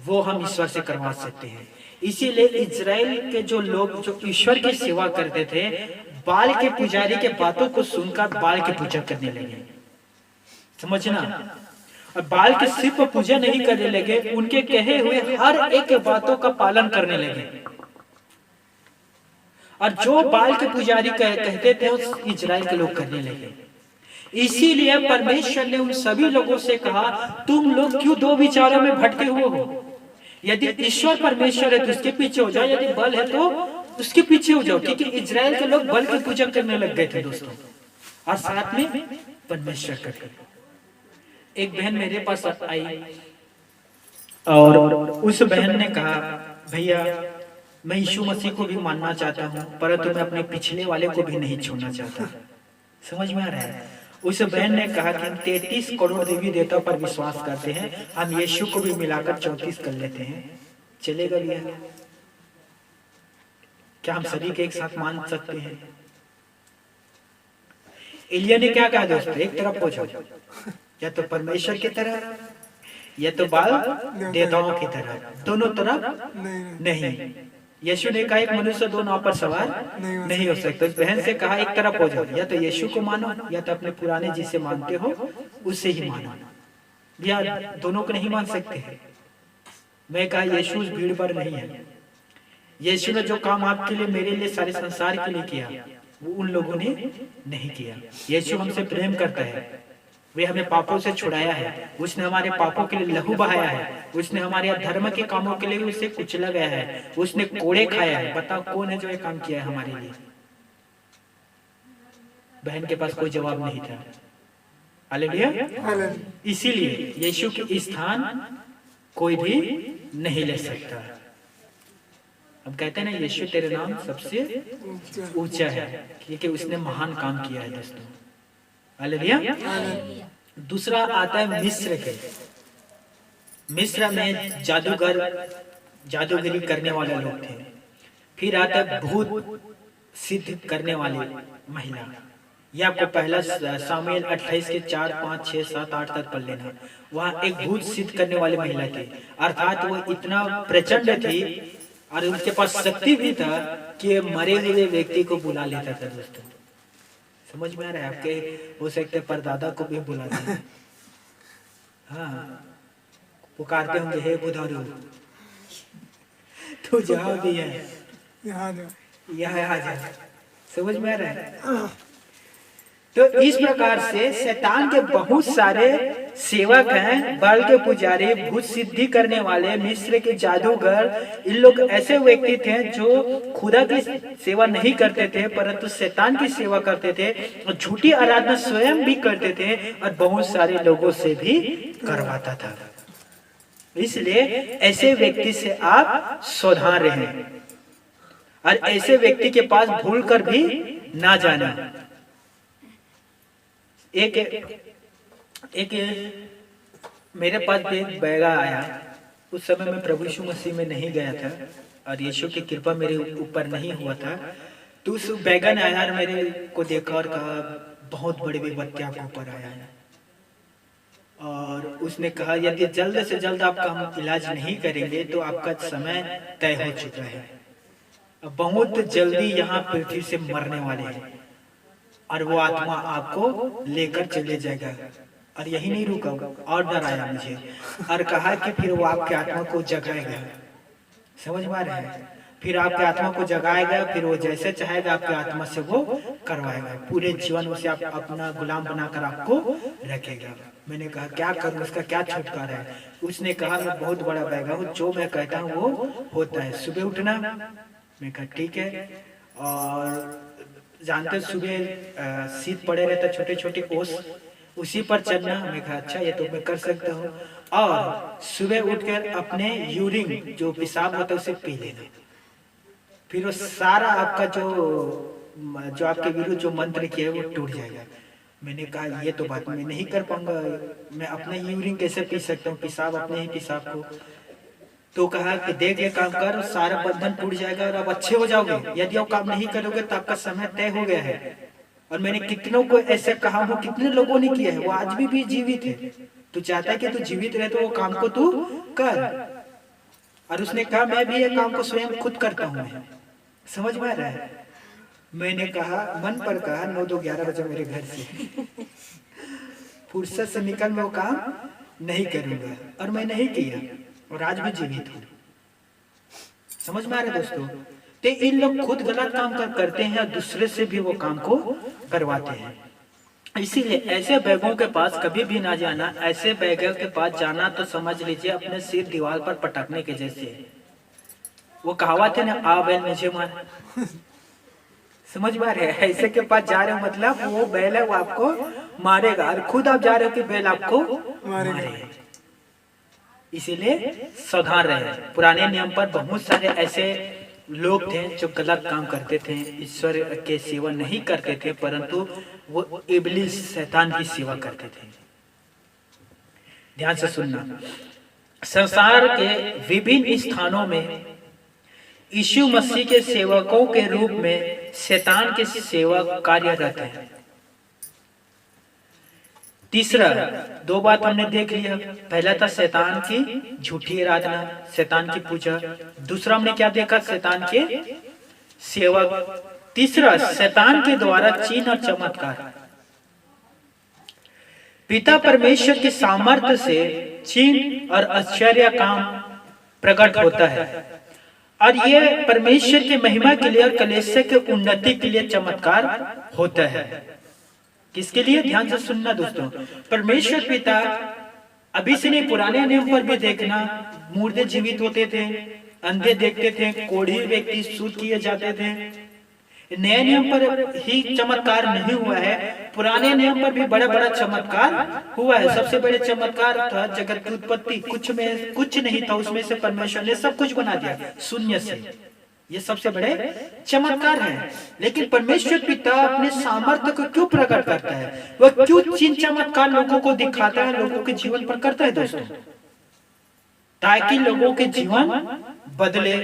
वो हम ईश्वर से करवा सकते हैं। इसीलिए इजराइल के जो लोग जो ईश्वर की सेवा करते थे, बाल के पुजारी के बातों को सुनकर बाल की पूजा करने लगे। समझना, और बाल के सिर्फ पूजा नहीं करने लगे, उनके कहे हुए हर एक बातों का पालन करने लगे। और जो बाल के पुजारी कहते थे उस इजराइल के लोग करने लगे। इसीलिए परमेश्वर ने उन सभी लोगों से कहा, तुम लोग क्यों दो विचारों में भटके हुए हो? यदि ईश्वर परमेश्वर है तो उसके पीछे हो जाओ, यदि बल है तो उसके पीछे हो जाओ। क्योंकि इजराइल के लोग बल की पूजा करने लग गए थे दोस्तों, और साथ में परमेश्वर करके। एक बहन मेरे पास आई और उस बहन ने कहा, भैया मैं यीशु मसीह को भी मानना चाहता हूँ, परंतु मैं अपने पिछले वाले को भी नहीं छोड़ना चाहता। समझ में आ रहा है? उस बहन ने कहा कि हम 33 करोड़ देवी देवताओं पर विश्वास करते हैं, हम यीशु को भी मिलाकर 34 कर लेते हैं, चलेगा भैया? क्या हम सभी के एक साथ मान सकते हैं? एलिया ने क्या कहा दोस्तों? एक तरफ हो जाओ, या तो परमेश्वर की तरह या तो बाल देवताओं की तरह, दोनों तरफ नहीं। यीशु ने कहा एक मनुष्य दो नाव पर सवार नहीं हो सकता। उस बहन से कहा एक तरफ हो जाओ, या तो यीशु को मानो या तो अपने पुराने जिसे मानते हो उससे ही मानो। या दोनों को नहीं मान सकते। मैं कहा यीशु उस भीड़ पर नहीं है। यीशु ने जो काम आपके लिए, मेरे लिए, सारे संसार के लिए किया, वो उन लोगों ने नहीं किया। यीशु हमसे प्रेम करता है, वे हमें पापों से छुड़ाया है, उसने हमारे पापों के लिए लहू बहाया है, उसने हमारे अधर्म के कामों के लिए उसे कुचला गया है, उसने कोड़े खाया है। बताओ कौन है जो ये काम किया है हमारे लिए? बहन के पास कोई जवाब नहीं था। हालेलुया। इसीलिए यीशु के स्थान कोई भी नहीं ले सकता। अब कहते हैं ना यीशु तेरे नाम सबसे ऊंचा है, क्योंकि उसने महान काम किया है दोस्तों। हालेलुया। दूसरा आता है मिस्र के। मिस्र में जादूगर, जादूगरी करने वाले लोग थे। फिर आता है भूत सिद्ध करने वाली महिला। यह आपको पहला सामुएल 28 के 4, 5, 6, 7, 8 तक पढ़ लेना। वहां एक भूत सिद्ध करने वाली महिला थी, अर्थात वो इतना प्रचंड थी और उनके पास शक्ति भी था कि मरे हुए व्यक्ति को बुला लेता था दोस्तों। समझ में आ रहा है? आपके हो सकते परदादा को भी बुलाते हैं। हाँ, पुकारते होंगे हे बुधारू तू जहाँ भी है यहाँ आ जा। समझ में आ रहा है? तो इस प्रकार से शैतान के बहुत सारे सेवक हैं, बाल के पुजारी, भूत सिद्धि करने वाले, मिस्र के जादूगर। इन लोग ऐसे व्यक्ति थे जो खुदा की सेवा नहीं करते थे, परंतु शैतान की सेवा करते थे और झूठी आराधना स्वयं भी करते थे और बहुत सारे लोगों से भी करवाता था। इसलिए ऐसे व्यक्ति से आप सावधान रहें और ऐसे व्यक्ति के पास भूल कर भी ना जाना। एक मेरे पास भी एक बैगा आया। उस समय मैं प्रभु यीशु मसीह में नहीं गया था और यीशु की कृपा मेरे ऊपर नहीं हुआ था। तो उस बैगा ने आया, मेरे को देखा और कहा बहुत बड़ी विपत्ति आपके ऊपर आया है। और उसने कहा यदि जल्द से जल्द आपका हम इलाज नहीं करेंगे तो आपका समय तय हो चुका है, बहुत जल्दी यहाँ पृथ्वी से मरने वाले हैं और वो आत्मा आपको लेकर चले जाएगा। और यही नहीं रुका और डराया मुझे और कहा कि फिर वो आपके आत्मा को जगाएगा। समझ में आ रहा है? फिर आपके आत्मा को जगाएगा, फिर वो जैसे चाहेगा आपके आत्मा से वो करवाएगा। पूरे जीवन उसे आप अपना गुलाम बनाकर आपको रखेगा। मैंने कहा क्या करूं, उसका क्या छुटकारा है? उसने कहा मैं बहुत बड़ा बैगा हूँ, जो मैं कहता हूँ वो होता है। सुबह उठना, मैं कहा ठीक है। और जानते सुबह शीत पड़े रहता, छोटे छोटे ओस, उसी पर चलना। मैं कहा अच्छा ये तो मैं कर सकता हूँ। और सुबह उठकर अपने यूरिन जो पेशाब होता है उसे पी लेना। फिर वो सारा आपका जो आपके विरुद्ध जो मंत्र किया है वो टूट जाएगा। मैंने कहा ये तो बात मैं नहीं कर पाऊंगा, मैं अपने यूरिन कैसे पी सकता हूँ, पेशाब अपने ही पेशाब को। तो कहा कि देख ये काम कर, सारा बंधन टूट जाएगा और आप अच्छे हो जाओगे। यदि आप काम नहीं करोगे तो आपका समय तय हो गया है। और मैंने कितनों को ऐसे कहा, वो कितने लोगों ने किया है, वो आज भी जीवित है। तू चाहता है कि तू जीवित रहे तो वो काम को तू कर। और उसने कहा मैं भी ये काम को स्वयं खुद करता हूँ। समझ में आ रहा है? मैंने कहा मन पर कहा 9, 2, 11 बजे मेरे घर से फुर्सत से निकल मैं वो काम नहीं करूंगा। और मैं नहीं किया और आज भी जीवित हूँ। समझ में आ रहा है दोस्तों? तो इन लोग खुद गलत काम करते हैं और दूसरे से भी वो काम को करवाते हैं। इसीलिए ऐसे बैगों के पास कभी भी ना जाना। ऐसे बैगों के पास जाना तो समझ लीजिए अपने सिर दीवार पर पटकने के जैसे। वो कहावत है ना, आ बैल मुझे मार। समझ में आ रहे हैं? ऐसे के पास जा रहे हो मतलब वो बैल है वो आपको मारेगा और खुद आप जा रहे हो कि बैल आपको मारेगा। इसीलिए सावधान रहे। पुराने नियम पर बहुत सारे ऐसे लोग थे जो गलत काम करते थे, ईश्वर के सेवा नहीं करते थे, परंतु वो इब्लिस शैतान की सेवा करते थे। ध्यान से सुनना, संसार के विभिन्न स्थानों में यीशु मसीह के सेवकों के रूप में शैतान के सेवक कार्यरत हैं। तीसरा, दो बात हमने देख लिया। पहला था शैतान की झूठी आराधना, शैतान की पूजा। दूसरा हमने क्या देखा? शैतान के सेवक। तीसरा, शैतान के द्वारा चिन्ह और चमत्कार। पिता परमेश्वर की सामर्थ्य से चिन्ह और आश्चर्य काम प्रकट होता है, और ये परमेश्वर की महिमा के लिए और कलीसिया के उन्नति के लिए चमत्कार होता है। किसके लिए? ध्यान से सुनना दोस्तों। परमेश्वर पिता, अभी से नहीं, पुराने नियम पर भी देखना, मुर्दे जीवित होते थे, अंधे देखते थे, कोढ़ी व्यक्ति शुद्ध किए जाते थे। नए नियम पर ही चमत्कार नहीं हुआ है, पुराने नियम पर भी बड़ा बड़ा चमत्कार हुआ है। सबसे बड़े चमत्कार था जगत की उत्पत्ति। कुछ नहीं था, उसमें से परमेश्वर ने सब कुछ बना दिया शून्य से। ये सबसे बड़े चमत्कार है। लेकिन परमेश्वर पिता अपने सामर्थ्य को क्यों प्रकट करता है? वह क्यों चिन्ह चमत्कार लोगों को दिखाता है, लोगों के जीवन पर करता है दोस्तों? ताकि लोगों के जीवन बदले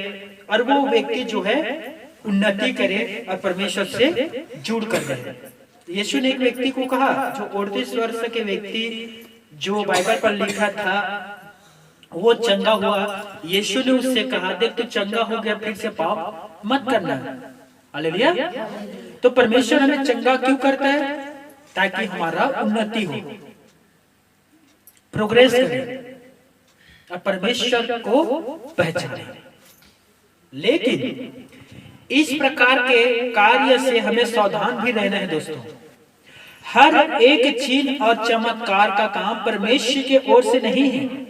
और वो व्यक्ति जो है उन्नति करे और परमेश्वर से जुड़ कर रहे। यीशु ने एक व्यक्ति को कहा, जो 38 वर्ष के व्यक्ति जो बाइबल पर लिखा था वो चंगा हुआ। यीशु ने उससे कहा, देख तू चंगा हो गया, फिर से पाप मत करना। हालेलुया। तो परमेश्वर हमें चंगा क्यों करता है? ताकि हमारा उन्नति हो, प्रोग्रेस करे और परमेश्वर को पहचाने। लेकिन इस प्रकार के कार्य से हमें सावधान भी रहना है दोस्तों। हर एक चिन्ह और चमत्कार का काम परमेश्वर की ओर से नहीं है।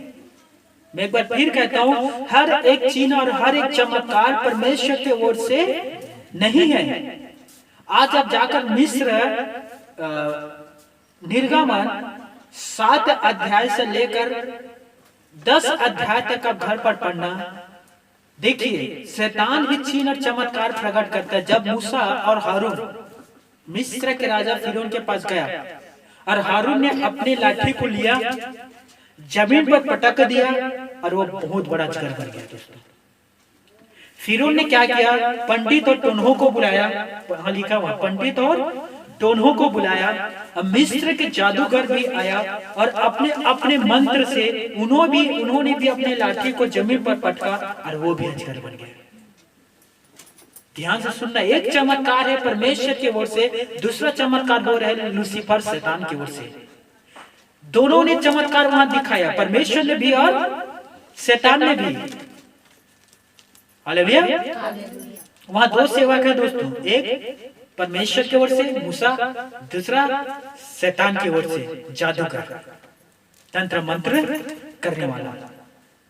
मैं एक बार फिर कहता हूं, हर एक चिन्ह और हर एक चमत्कार परमेश्वर की ओर से नहीं है। आज आप जाकर मिस्र निर्गमन 7 अध्याय से लेकर 10 अध्याय तक आप घर पर पढ़ना। देखिए, शैतान भी चिन्ह और चमत्कार प्रकट करता है। जब मूसा और हारून मिस्र के राजा फिरौन के पास गया और हारून ने अपनी लाठी को लिया, जमीन पर पटक दिया और वो बहुत बड़ा अजगर बन गया दोस्तों। फिरौन ने क्या किया? पंडित और टोन्हों को बुलाया, वहां लिखा हुआ पंडित और टोन्हों को बुलाया। अब मिस्र के जादूगर भी आया और अपने अपने मंत्र से उन्होंने भी अपने लाठी को जमीन पर पटका और वो भी अजगर बन गया। ध्यान से सुनना, एक चमत्कार है परमेश्वर की ओर से, दूसरा चमत्कार हो रहा है लूसीफर शैतान की ओर से। दोनों ने चमत्कार वहां दिखाया, परमेश्वर ने भी और शैतान ने भी। हालेलुया। वहां 2 सेवक है दोस्तों, एक परमेश्वर की ओर से मूसा, दूसरा शैतान की ओर से जादूगर, तंत्र मंत्र करने वाला।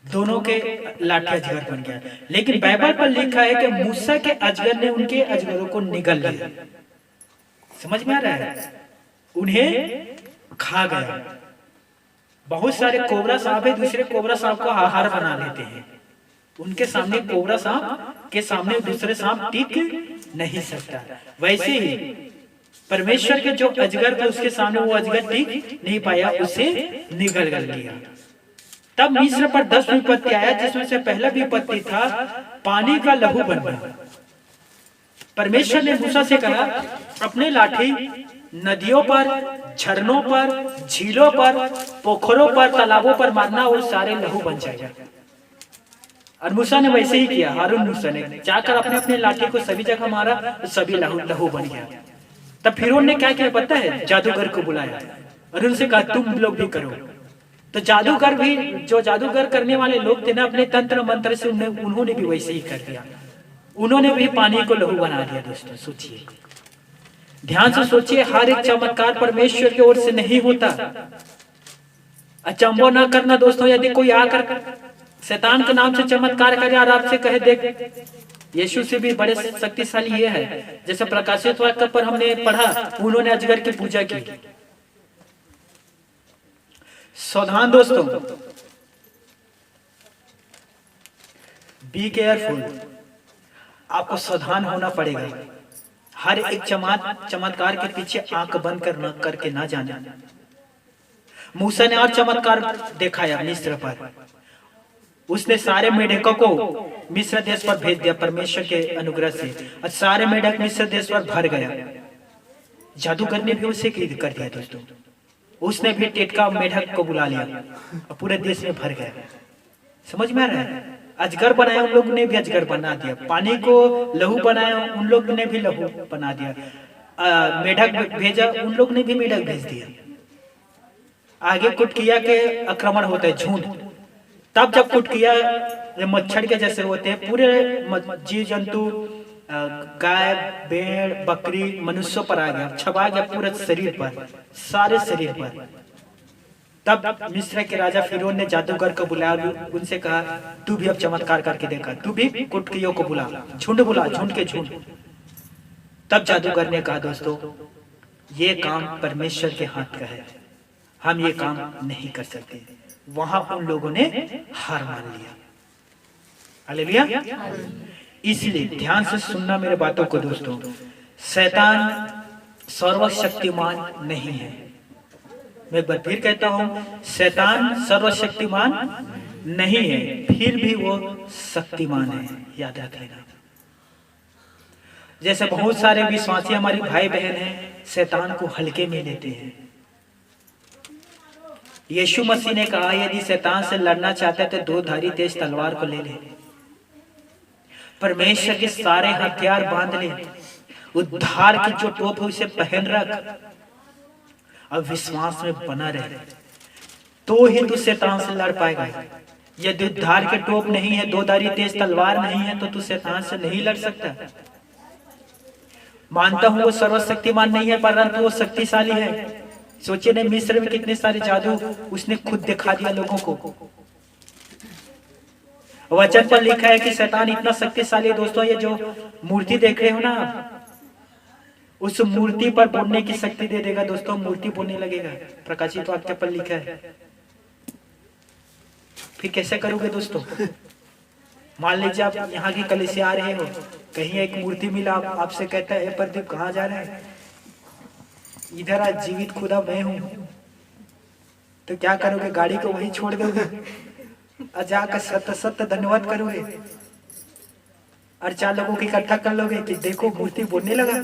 दोनों के लाठी अजगर बन गया। लेकिन बाइबल पर लिखा है कि मूसा के अजगर ने उनके अजगरों को निगल लिया। समझ में आ रहा है? उन्हें खा गया। बहुत सारे कोबरा सांप है, दूसरे कोबरा सांप को आहार बना लेते हैं। उनके सामने कोबरा सांप के सामने दूसरे सांप टिक नहीं सकता। वैसे ही परमेश्वर के जो अजगर था उसके सामने वो अजगर टिक नहीं पाया, उसे निगल लिया। तब मिस्र पर 10 विपत्ति आया, जिसमें से पहला विपत्ति था पानी का लहू बनना। परमेश्वर ने मूसा से कहा, अपने लाठी नदियों पर, झरनों पर, झीलों पर, पोखरों पर, तालाबों पर मारना और सारे लहू बन जाएगा। और मूसा ने वैसे ही किया। हारून मूसा ने जाकर अपने अपने लाठी को सभी जगह मारा, सभी लहू बन गया। तब फिरौन ने क्या किया पता है? जादूगर को बुलाया और उनसे कहा, तुम लोग भी करो। तो जादूगर भी, जो जादूगर करने वाले लोग थे ना, अपने तंत्र मंत्र से उन्होंने भी वैसे ही कर दिया। उन्होंने भी पानी को लहू बना दिया। दोस्तों सोचिए, ध्यान से सोचिए, हर एक चमत्कार परमेश्वर की ओर से नहीं होता। अचंभव ना करना दोस्तों। यदि कोई आकर शैतान के नाम से चमत्कार करे और आपसे कहे, देख यीशु से भी बड़े शक्तिशाली ये है, जैसे प्रकाशित वाक्य पर हमने पढ़ा, उन्होंने अजगर की पूजा की। सावधान दोस्तों, बी केयरफुल। आपको सावधान होना पड़ेगा। हर एक चमत्कार के पीछे आंख बंद करके ना जाना। मूसा ने और चमत्कार दिखाया मिस्र पर। उसने सारे मेढकों को मिस्र देश पर भेज दिया परमेश्वर के अनुग्रह से, और सारे मेढक मिस्र देश पर भर गया। जादूगर ने भी उसे कर दिया दोस्तों। उसने भी टेटका मेढक को बुला लिया और पूरे देश में भर गया। समझ में आ रहा है? अजगर बनाया उन लोगों ने भी अजगर बना दिया, पानी को लहू बनाया उन लोगों ने भी लहू बना दिया, मेढक भेजा उन लोग ने भी मेढक भेज दिया। आगे कुटकिया के आक्रमण होता है, झुंड। तब जब कुटकिया मच्छर के जैसे होते हैं, पूरे जीव जंतु, गाय भेड़ बकरी मनुष्यों पर आ गया, छपा गया पूरे शरीर पर, सारे शरीर पर। तब मिस्र के राजा फिरौन ने जादूगर को बुलाया, उनसे कहा तू भी अब चमत्कार करके देखा, तू भी कुटकियों को बुला, झुंड बुला, झुंड के झुंड। तब जादूगर ने कहा दोस्तों ये काम परमेश्वर के हाथ का है, हम ये काम नहीं कर सकते। वहां उन लोगों ने हार मान लिया। हालेलुया। इसलिए ध्यान से सुनना मेरे बातों को दोस्तों, शैतान सर्वशक्तिमान नहीं है। मैं एक बार फिर कहता हूं, शैतान सर्वशक्तिमान नहीं है, फिर भी वो शक्तिमान है, याद रख लेना। जैसे बहुत सारे विश्वासी हमारे भाई बहन हैं, शैतान को हल्के में लेते हैं। यीशु मसीह ने कहा यदि शैतान से लड़ना चाहते तो दो धारी तेज तलवार को ले ले, परमेश्वर के सारे हथियार बांध ले, उद्धार की जो टोप है उसे पहन रख, और विश्वास में बना रहे, तो ही तू शैतान से लड़ पाएगा। यदि उद्धार के टोप नहीं है, दो धारी तेज तलवार नहीं है, तो तू शैतान से नहीं लड़ सकता। मानता हूं वो सर्वशक्तिमान नहीं है, परंतु वो शक्तिशाली है। सोचिए ने मिस्र में कितने सारे जादू उसने खुद दिखा दिया लोगों को। वचन पर लिखा है कि शैतान इतना शक्तिशाली है दोस्तों, ये जो मूर्ति देख रहे हो ना, उस मूर्ति पर बोलने की शक्ति दे देगा दोस्तों, मूर्ति बोलने लगेगा। प्रकाशित वाक्य पर लिखा है। फिर कैसे करोगे दोस्तों? मान लीजिए आप यहाँ की कलीसिया आ रहे हो, कहीं एक मूर्ति मिला, आपसे कहता है प्रदीप कहाँ जा रहे हैं? इधर आज जीवित खुदा मैं हूं। तो क्या करोगे? गाड़ी को वहीं छोड़ दोगे और जाकर सत्य सत्य धन्यवाद करोगे और 4 लोगों को इकट्ठा कर लोगे कि देखो मूर्ति बोलने लगा।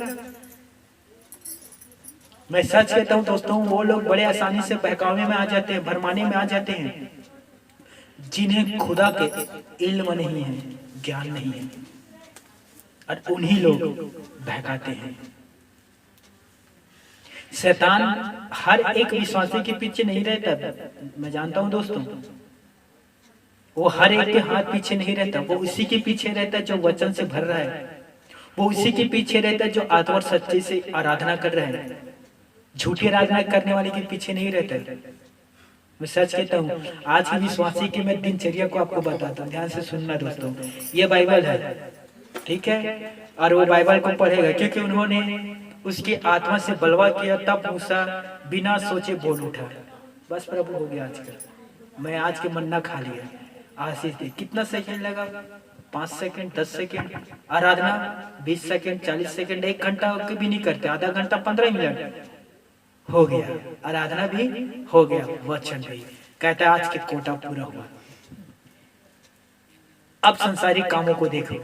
मैं सच कहता हूं दोस्तों, वो लोग बड़े आसानी से बहकावे में आ जाते हैं, भरमाने में आ जाते हैं, जिन्हें खुदा के इल्म नहीं है, ज्ञान नहीं है, और उन्हीं लोग बहकाते हैं। शैतान हर एक विश्वासी के पीछे नहीं रहता, मैं जानता हूं दोस्तों, वो हर एक के हाथ पीछे नहीं रहता, वो उसी के पीछे रहता है जो वचन से भर रहा है, वो उसी के पीछे रहता है जो आत्मा और सच्चे से आराधना कर रहा है, झूठी आराधना करने वाले के पीछे नहीं रहता है। मैं सच कहता हूँ, आज की विश्वासी की मैं दिनचर्या को आपको बताता हूँ, ध्यान से सुनना दोस्तों। ये बाइबल है, ठीक है, और वो बाइबल को पढ़ेगा क्योंकि उन्होंने उसकी आत्मा से बलवा किया। तब मूसा बिना सोचे बोल उठा, बस प्रभु हो गया, आजकल मैं आज के मन्ना खा लिया, आशीष दे। कितना सेकंड लगा? 5 सेकंड, 10 सेकंड। आराधना 20 सेकंड, 40 सेकंड, 1 घंटा भी नहीं करते, आधा घंटा 15 मिनट हो गया, आराधना भी हो गया, वचन भी। कहता है आज के कोटा पूरा हुआ। अब संसारिक कामों को देखो,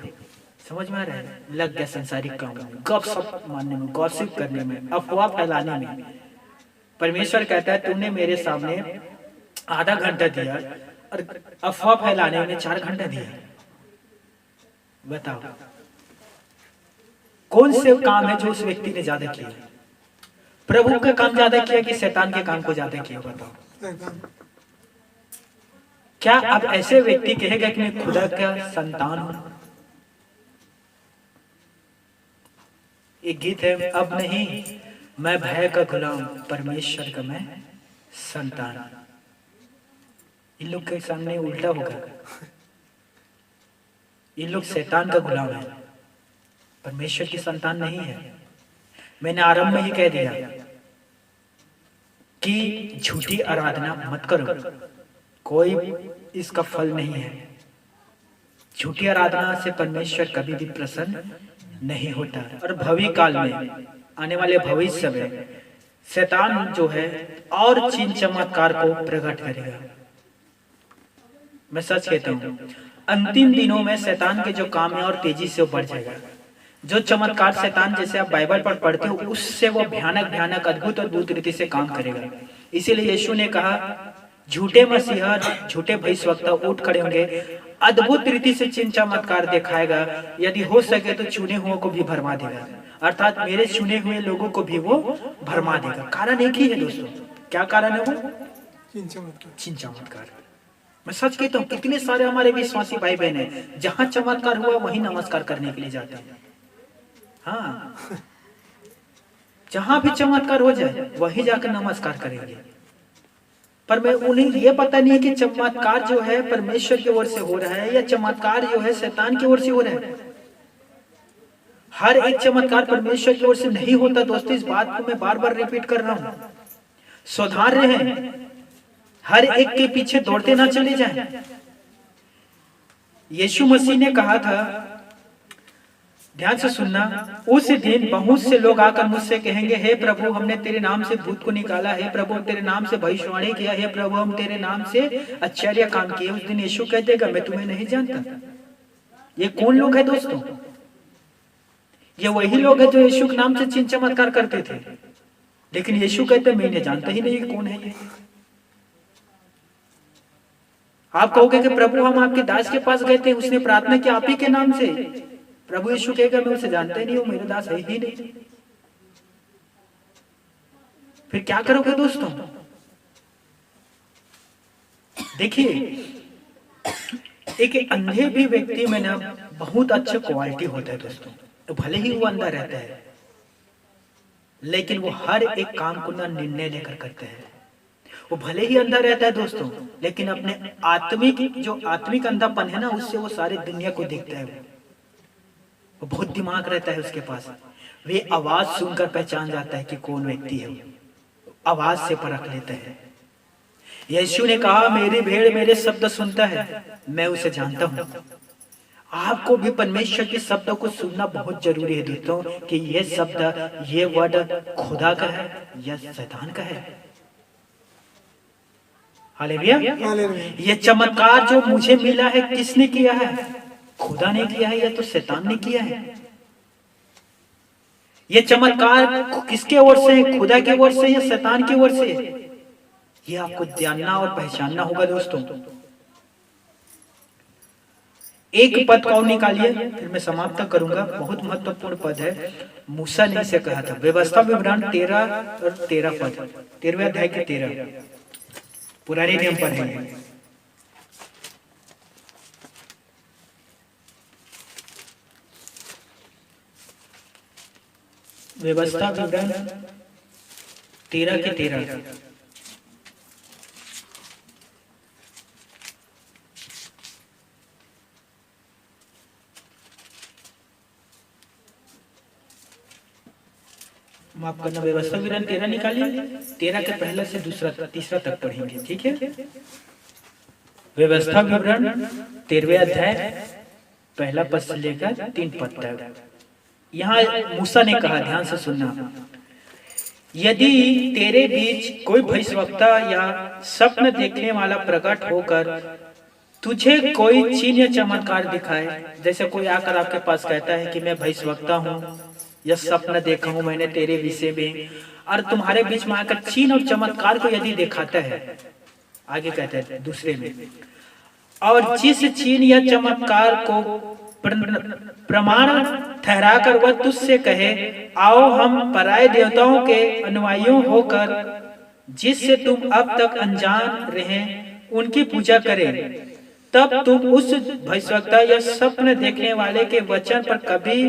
समझ में आ रहा है? लग गया संसारिक कामों में, गपशप मारने में, गॉसिप करने में, अफवाह फैलाने में। परमेश्वर कहता है तूने मेरे सामने आधा घंटा दिया और अफवाह फैलाने में 4 घंटा दिया। बताओ कौन से काम है जो उस व्यक्ति ने ज्यादा किया? प्रभु का काम ज्यादा किया कि शैतान के काम को ज्यादा किया? बताओ। क्या अब ऐसे व्यक्ति कहेगा कि मैं खुदा का संतान हूं? एक गीत है, अब नहीं मैं भय का गुलाम, परमेश्वर का मैं संतान। इन लोग के सामने उल्टा होगा, इन लोग शैतान का गुलाम है, परमेश्वर की संतान नहीं है। मैंने आरंभ में ही कह दिया कि झूठी आराधना मत करो, कोई इसका फल नहीं है। झूठी आराधना से परमेश्वर कभी भी प्रसन्न नहीं होता। और भविष्य काल में, आने वाले भविष्य में शैतान जो है और चिन्ह चमत्कार को प्रकट करेगा। मैं सच कहता हूँ, अंतिम दिनों में शैतान के जो काम है और तेजी से वो बढ़ जाएगा। जो चमत्कार शैतान, जैसे आप बाइबल पर पढ़ते हो, उससे वो भयानक भयानक अद्भुत अद्भुत रीति से काम करेगा। इसीलिए यीशु ने कहा, झूठे मसीहा, झूठे भविष्यवक्ता उठ खड़े होंगे, अद्भुत रीति से चिन्ह चमत्कार दिखाएगा, यदि हो सके तो चुने हुओं को भी भरमा देगा, अर्थात मेरे चुने हुए लोगों को भी वो भरमा देगा। कारण एक ही है दोस्तों, क्या कारण है वो? चिन्ह चमत्कार। मैं सच कहता हूँ, कितने सारे हमारे विश्वासी भाई बहन हैं, जहां चमत्कार हुआ वहीं नमस्कार करने के लिए जाते हैं। हाँ, जहां भी चमत्कार हो जाए वहीं जाकर नमस्कार करेंगे। पर मैं उन्हें ये पता नहीं है कि चमत्कार जो है परमेश्वर की ओर से हो रहा है या चमत्कार जो है शैतान की ओर से हो रहा है। हर एक चमत्कार परमेश्वर की ओर से नहीं होता दोस्तों, इस बात को मैं बार बार रिपीट कर रहा हूं। सुधार रहे हैं, हर एक के पीछे दौड़ते ना चले जाएं। यीशु मसीह ने कहा था, ध्यान से सुनना, उस दिन बहुत से लोग आकर मुझसे कहेंगे, हे प्रभु हमने तेरे नाम से भूत को निकाला, हे प्रभु हम तेरे नाम से भविष्यवाणी किया, हे प्रभु हम तेरे नाम से आश्चर्य काम किए। उस दिन यीशु कह देगा, मैं तुम्हें नहीं जानता। ये कौन लोग है दोस्तों? ये वही लोग हैं जो यीशु के नाम से चिन्ह चमत्कार करते थे, लेकिन यीशु कहते मैं इन्हें जानता ही नहीं, कौन है ये। आप कहोगे कि प्रभु हम आपके दास के पास गए थे, उसने प्रार्थना की आप ही के नाम से। प्रभु यीशु कहेगा मैं उसे जानता ही नहीं हूं, मेरे दास है ही नहीं। फिर क्या करोगे दोस्तों? देखिए, एक अंधे भी व्यक्ति में ना बहुत अच्छा क्वालिटी होता है दोस्तों। तो भले ही वो अंधा रहता है, लेकिन वो हर एक काम को ना निर्णय लेकर करता है। वो भले ही अंधा रहता है दोस्तों, लेकिन अपने आत्मिक अंधापन है ना, उससे वो सारी दुनिया को देखता है। वो बहुत दिमाग रहता है उसके पास। वे आवाज सुनकर पहचान जाता है कि कौन व्यक्ति है, आवाज से परख लेता है। यीशु ने कहा, मेरी भेड़ मेरे शब्द सुनता है, मैं उसे जानता हूं। आपको भी परमेश्वर के शब्दों को सुनना बहुत जरूरी है दोस्तों, कि ये शब्द, ये वर्ड खुदा का है या शैतान का है। हालेलुया। ये चमत्कार जो मुझे मिला है किसने किया है? खुदा ने किया है या तो शैतान ने किया है? ये चमत्कार किसके ओर से है? खुदा की ओर से या शैतान की ओर से? ये आपको जानना और पहचानना होगा दोस्तों। एक पद को निकालिए, फिर मैं समाप्त करूंगा। बहुत महत्वपूर्ण पद है, मूसा ने इसे कहा था। व्यवस्था विवरण 13 और 13 पद, 13वें अध्याय के 13, पुराने नियम पर है। व्यवस्था विवरण 13 के 13। माफ करना, व्यवस्था विवरण 13 निकालिए। 13 के पहले से तीसरा तक पढ़ेंगे, ठीक है? व्यवस्था विवरण 13वें अध्याय पहला पद से लेकर 3 पद तक। यहाँ मूसा ने कहा, ध्यान से सुनना, यदि तेरे बीच कोई भविष्यवक्ता या स्वप्न देखने वाला प्रकट होकर तुझे कोई चिन्ह चमत्कार दिखाए, जैसे कोई आकर आपके पास कहता है कि मैं भविष्यवक्ता हूँ या स्वप्न देखा हूं मैंने तेरे विषय में, और तुम्हारे बीच में आकर चिन्ह और चमत्कार को यदि दिखाता है, आगे कहते हैं दूसरे में, और जिस चिन्ह या चमत्कार को प्रमाण ठहराकर वह तुझसे कहे, आओ हम पराये देवताओं के अनुयायियों होकर जिससे तुम अब तक अनजान रहे उनकी पूजा करें, तब तुम उस भविष्यवक्ता या स्वप्न देखने वाले के वचन पर कभी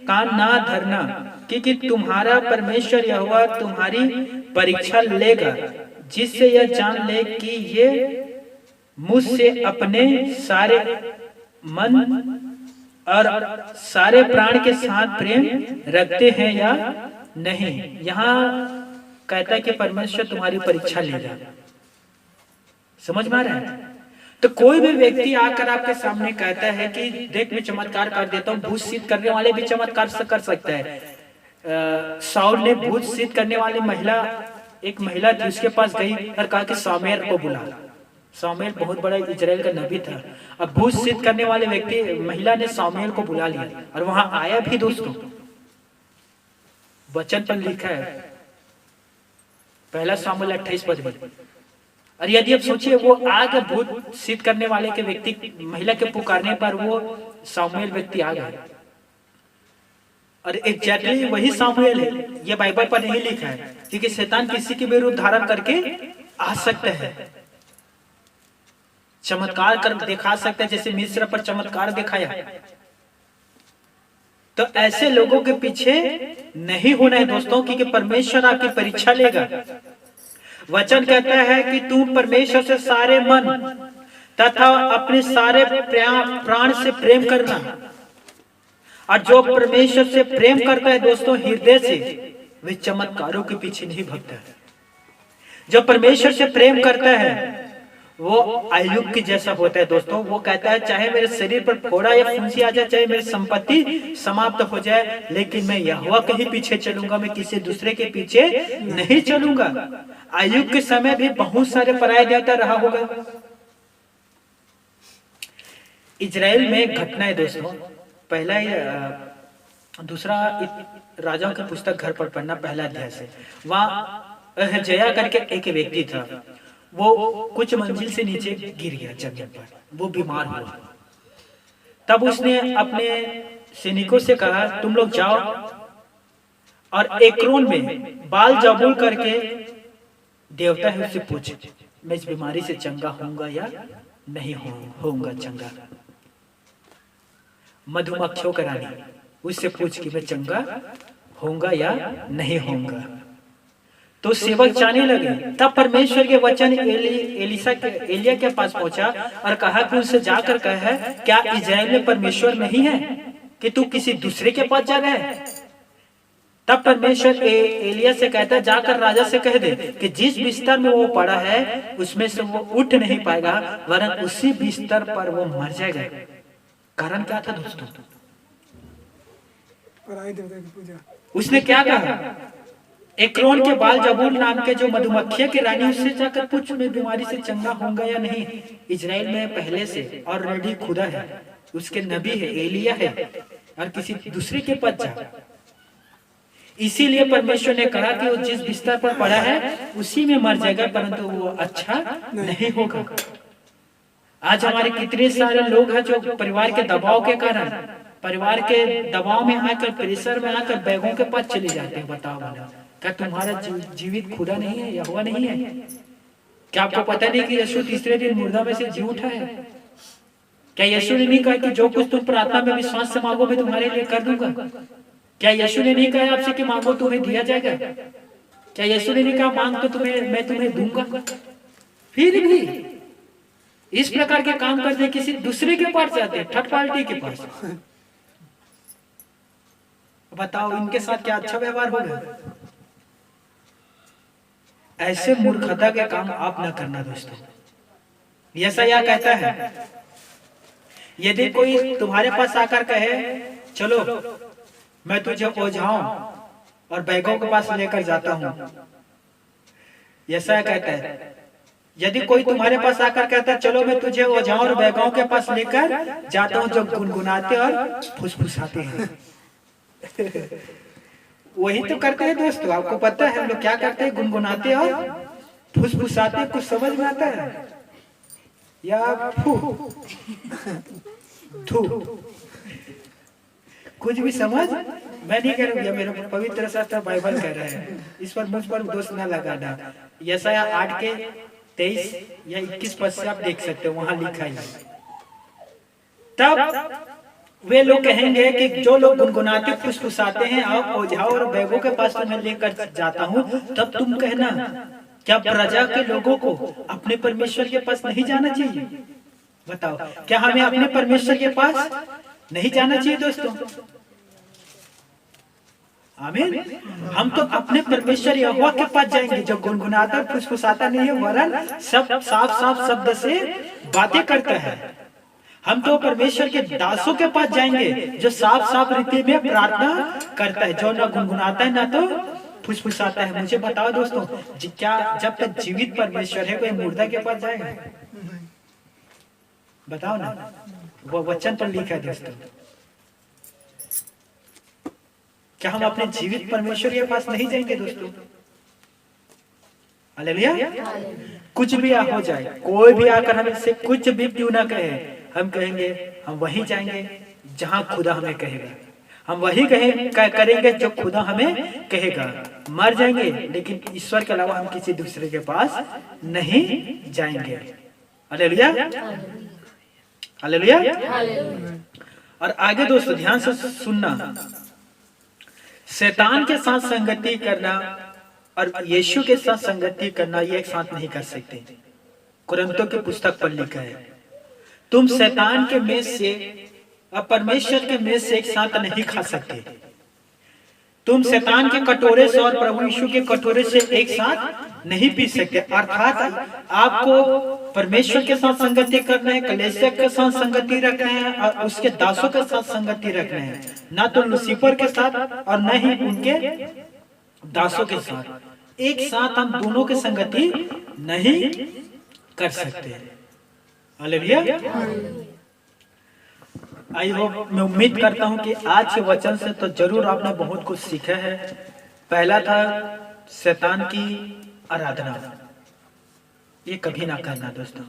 कान ना धरना, क्योंकि तुम्हारा परमेश्वर यहोवा तुम्हारी परीक्षा लेगा, जिससे यह जान ले कि ये मुझसे अपने सारे मन और सारे प्राण के साथ प्रेम रखते हैं या नहीं। यहाँ कहता है कि परमेश्वर तुम्हारी परीक्षा लेगा। समझ में आ रहा है? तो कोई भी व्यक्ति आकर आपके सामने कहता है कि देख मैं चमत्कार कर देता हूँ, भूत सिद्ध करने वाले भी चमत्कार कर सकता है। साउल ने भूत सिद्ध करने वाली एक महिला थी, उसके पास गई और कहा कि सामुएल को बुला। सामुएल बहुत बड़ा इजराइल का नबी था। अब भूत सिद्ध करने वाले महिला ने सामुएल को बुला लिया और वहां आया भी। दोस्तों वचन पर लिखा है पहला सामुएल 28 पद में। और यदि आप सोचिए वो आगे भूत सिद्ध करने वाले के व्यक्ति महिला के पुकारने पर वो सामुएल व्यक्ति आ गया। और एग्जैक्टली वही सामुएल है, ये बाइबल पर नहीं लिखा है, क्योंकि शैतान किसी के भी रूप धारण करके आ सकता है, चमत्कार कर दिखा सकता है, जैसे मिस्र पर चमत्कार दिखाया। तो ऐसे लोगों के पीछे नहीं होना है दोस्तों, क्योंकि परमेश्वर आपकी परीक्षा लेगा। वचन कहता है कि तुम परमेश्वर से सारे मन तथा अपने सारे प्राण से प्रेम करना। और जो परमेश्वर से प्रेम करता है दोस्तों हृदय से, वे चमत्कारों के पीछे नहीं भागता है। जो परमेश्वर से प्रेम करता है वो अय्यूब के जैसा होता है दोस्तों। वो कहता है चाहे मेरे शरीर पर फोड़ा या फुंसी आ जाए, चाहे मेरी संपत्ति समाप्त हो जाए, लेकिन मैं यहोवा के ही पीछे चलूंगा, मैं किसी दूसरे के पीछे नहीं चलूंगा। अय्यूब के समय भी बहुत सारे पराये देवता रहा होगा। इजराइल में एक घटना है दोस्तों, पहला दूसरा राजाओं की पुस्तक घर पर पढ़ना पहला अध्याय से। वहां जया करके एक व्यक्ति था, वो कुछ मंजिल से नीचे गिर गया जमीन पर, वो बीमार हुआ। तब उसने अपने सैनिकों से कहा तुम लोग जाओ और एक्रोन में बाल जबूल करके देवता है उससे पूछो मैं इस बीमारी से चंगा होऊंगा या नहीं होऊंगा चंगा। मधुमक्खियों का रानी, उससे पूछ कि मैं चंगा होऊंगा या नहीं होऊंगा। तो सेवक जाने लगे। तब परमेश्वर के वचन एलिया के पास पहुंचा और कहा कि उनसे जाकर कहा क्या इजराइल में परमेश्वर नहीं है कि तू किसी दूसरे के पास जा रहा है। तब परमेश्वर एलिया से कहता है जाकर राजा से कह दे कि जिस बिस्तर में वो पड़ा है उसमें से वो उठ नहीं पाएगा, वरन उसी बिस्तर पर वो मर जाएगा। कारण क्या था दोस्तों? उसने क्या कहा? एक्रोन के बाल जबूल नाम के जो मधुमक्खिया की रानी, उससे जाकर पूछ मैं बीमारी से चंगा होऊंगा या नहीं। इजराइल में पहले से ऑलरेडी खुदा है, उसके नबी है, एलिया है, और किसी दूसरे के पास जा। इसीलिए परमेश्वर ने कहा कि वो जिस बिस्तर पर पड़ा है उसी में मर जाएगा, परंतु वो अच्छा नहीं होगा। आज हमारे कितने सारे लोग हैं जो परिवार के दबाव के कारण, परिवार के दबाव में आकर, प्रेशर में आकर बैगों के पास चले जाते हैं। बताओ वाला, क्या तुम्हारा जीवित खुदा नहीं है, यहोवा नहीं है? क्या आपको पता नहीं कि यीशु तीसरे दिन मुर्दा में से जी उठा है? क्या यीशु ने नहीं कहा कि जो कुछ तुम प्रार्थना में विश्वास से मांगो मैं तुम्हारे लिए कर दूंगा? क्या यीशु ने नहीं कहा आपसे कि मांगो तुम्हें दिया जाएगा? क्या यीशु ने नहीं कहा मांग तो मैं तुम्हें दूंगा? फिर भी इस प्रकार के काम करते किसी दूसरे के पास जाते हैं, थर्ड पार्टी के पास। बताओ इनके साथ क्या अच्छा व्यवहार होगा? ऐसे मूर्खता के काम आप न करना दोस्तों। यशायाह कहता है यदि कोई तुम्हारे पास आकर कहे चलो मैं तुझे ओझाओं और बैगों के पास लेकर जाता हूं, यशायाह कहता है यदि कोई तुम्हारे पास आकर कहता है चलो मैं तुझे ओझाओं और बैगों के पास लेकर जाता हूं, जो गुनगुनाते और फुसफुसाते हैं वही तो करते हैं दोस्तों। आपको पता है हम लोग क्या करते हैं? गुनगुनाते और फुसफुसाते। कुछ समझ में आता है या कुछ भी समझ मैं नहीं कह रहा हूँ, मेरे पवित्र शास्त्र बाइबल कह रहा है, इस पर मुझ पर दोष ना लगाना। यशायाह 8 के 23 या 21 पद से आप देख सकते हो, वहां लिखा है तब वे लोग कहेंगे कि जो लोग गुनगुनाते फुसफुसाते हैं आओ ओझाओं और बैगों के पास तुम्हें लेकर जाता हूं, तब तुम कहना क्या प्रजा के लोगों को अपने परमेश्वर के पास नहीं जाना चाहिए? बताओ क्या हमें अपने परमेश्वर के पास नहीं जाना चाहिए दोस्तों? आमीन। हम तो अपने परमेश्वर यहोवा के पास जाएंगे जो गुनगुनाता फुसफुसाता नहीं है, वरन सब साफ साफ शब्द से बातें करता है। हम तो परमेश्वर के दासों के पास जाएंगे जो साफ साफ रीति में प्रार्थना करता है, जो ना गुनगुनाता है ना तो फुसफुसाता है। मुझे बताओ दोस्तों, क्या जब तक जीवित परमेश्वर है कोई मुर्दा के पास जाएगा? बताओ ना, वो वचन पर लिखा है दोस्तों। क्या हम अपने जीवित परमेश्वर के पास नहीं जाएंगे दोस्तों? हालेलुया। कुछ भी हो जाए, कोई भी आकर हमसे कुछ भी क्यों ना कहे, हम कहेंगे हम वहीं जाएंगे जहां खुदा हमें कहेगा। हम वही करेंगे जो खुदा हमें कहेगा। मर जाएंगे लेकिन ईश्वर के अलावा हम किसी दूसरे के पास नहीं जाएंगे। Hallelujah, hallelujah. और आगे दोस्तों ध्यान से सुनना, शैतान के साथ संगति करना और यीशु के साथ संगति करना ये एक साथ नहीं कर सकते। कुरिन्थियों की पुस्तक पर लिखा है, तुम शैतान के मेज से और परमेश्वर के मेज से एक साथ नहीं खा सकते। तुम शैतान के कटोरे से और प्रभु यीशु के कटोरे से एक साथ नहीं पी सकते। अर्थात आपको परमेश्वर के साथ संगति करना है, कलीसिया के साथ संगति रखना है और उसके दासों के साथ संगति रखना है, ना तो लूसीफर के साथ और न ही उनके दासों के साथ। एक साथ हम दोनों की संगति नहीं कर सकते। हालेलुया। आई होप, मैं उम्मीद करता हूं कि आज के वचन से तो जरूर आपने बहुत कुछ सीखा है। पहला था शैतान की आराधना, ये कभी ना करना दोस्तों।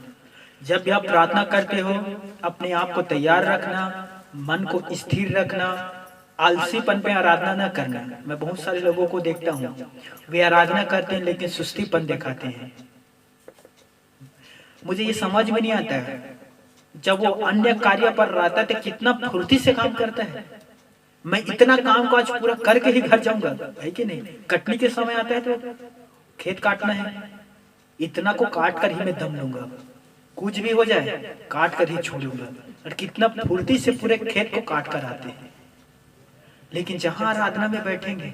जब भी आप प्रार्थना करते हो अपने आप को तैयार रखना, मन को स्थिर रखना, आलसीपन पे आराधना ना करना। मैं बहुत सारे लोगों को देखता हूँ, वे आराधना करते हैं लेकिन सुस्तीपन दिखाते हैं। मुझे ये समझ में नहीं आता है, जब वो अन्य कार्य पर रहता है तो कितना फुर्ती से काम करता है। मैं इतना काम को आज पूरा करके ही घर जाऊंगा, है कि नहीं? कटनी के समय आता है तो खेत काटना है, इतना को काट कर ही मैं दम लूंगा, कुछ भी हो जाए काट कर ही छोड़ूंगा। और कितना फुर्ती से पूरे खेत को काट कर आते हैं। लेकिन जहां आराधना में बैठेंगे,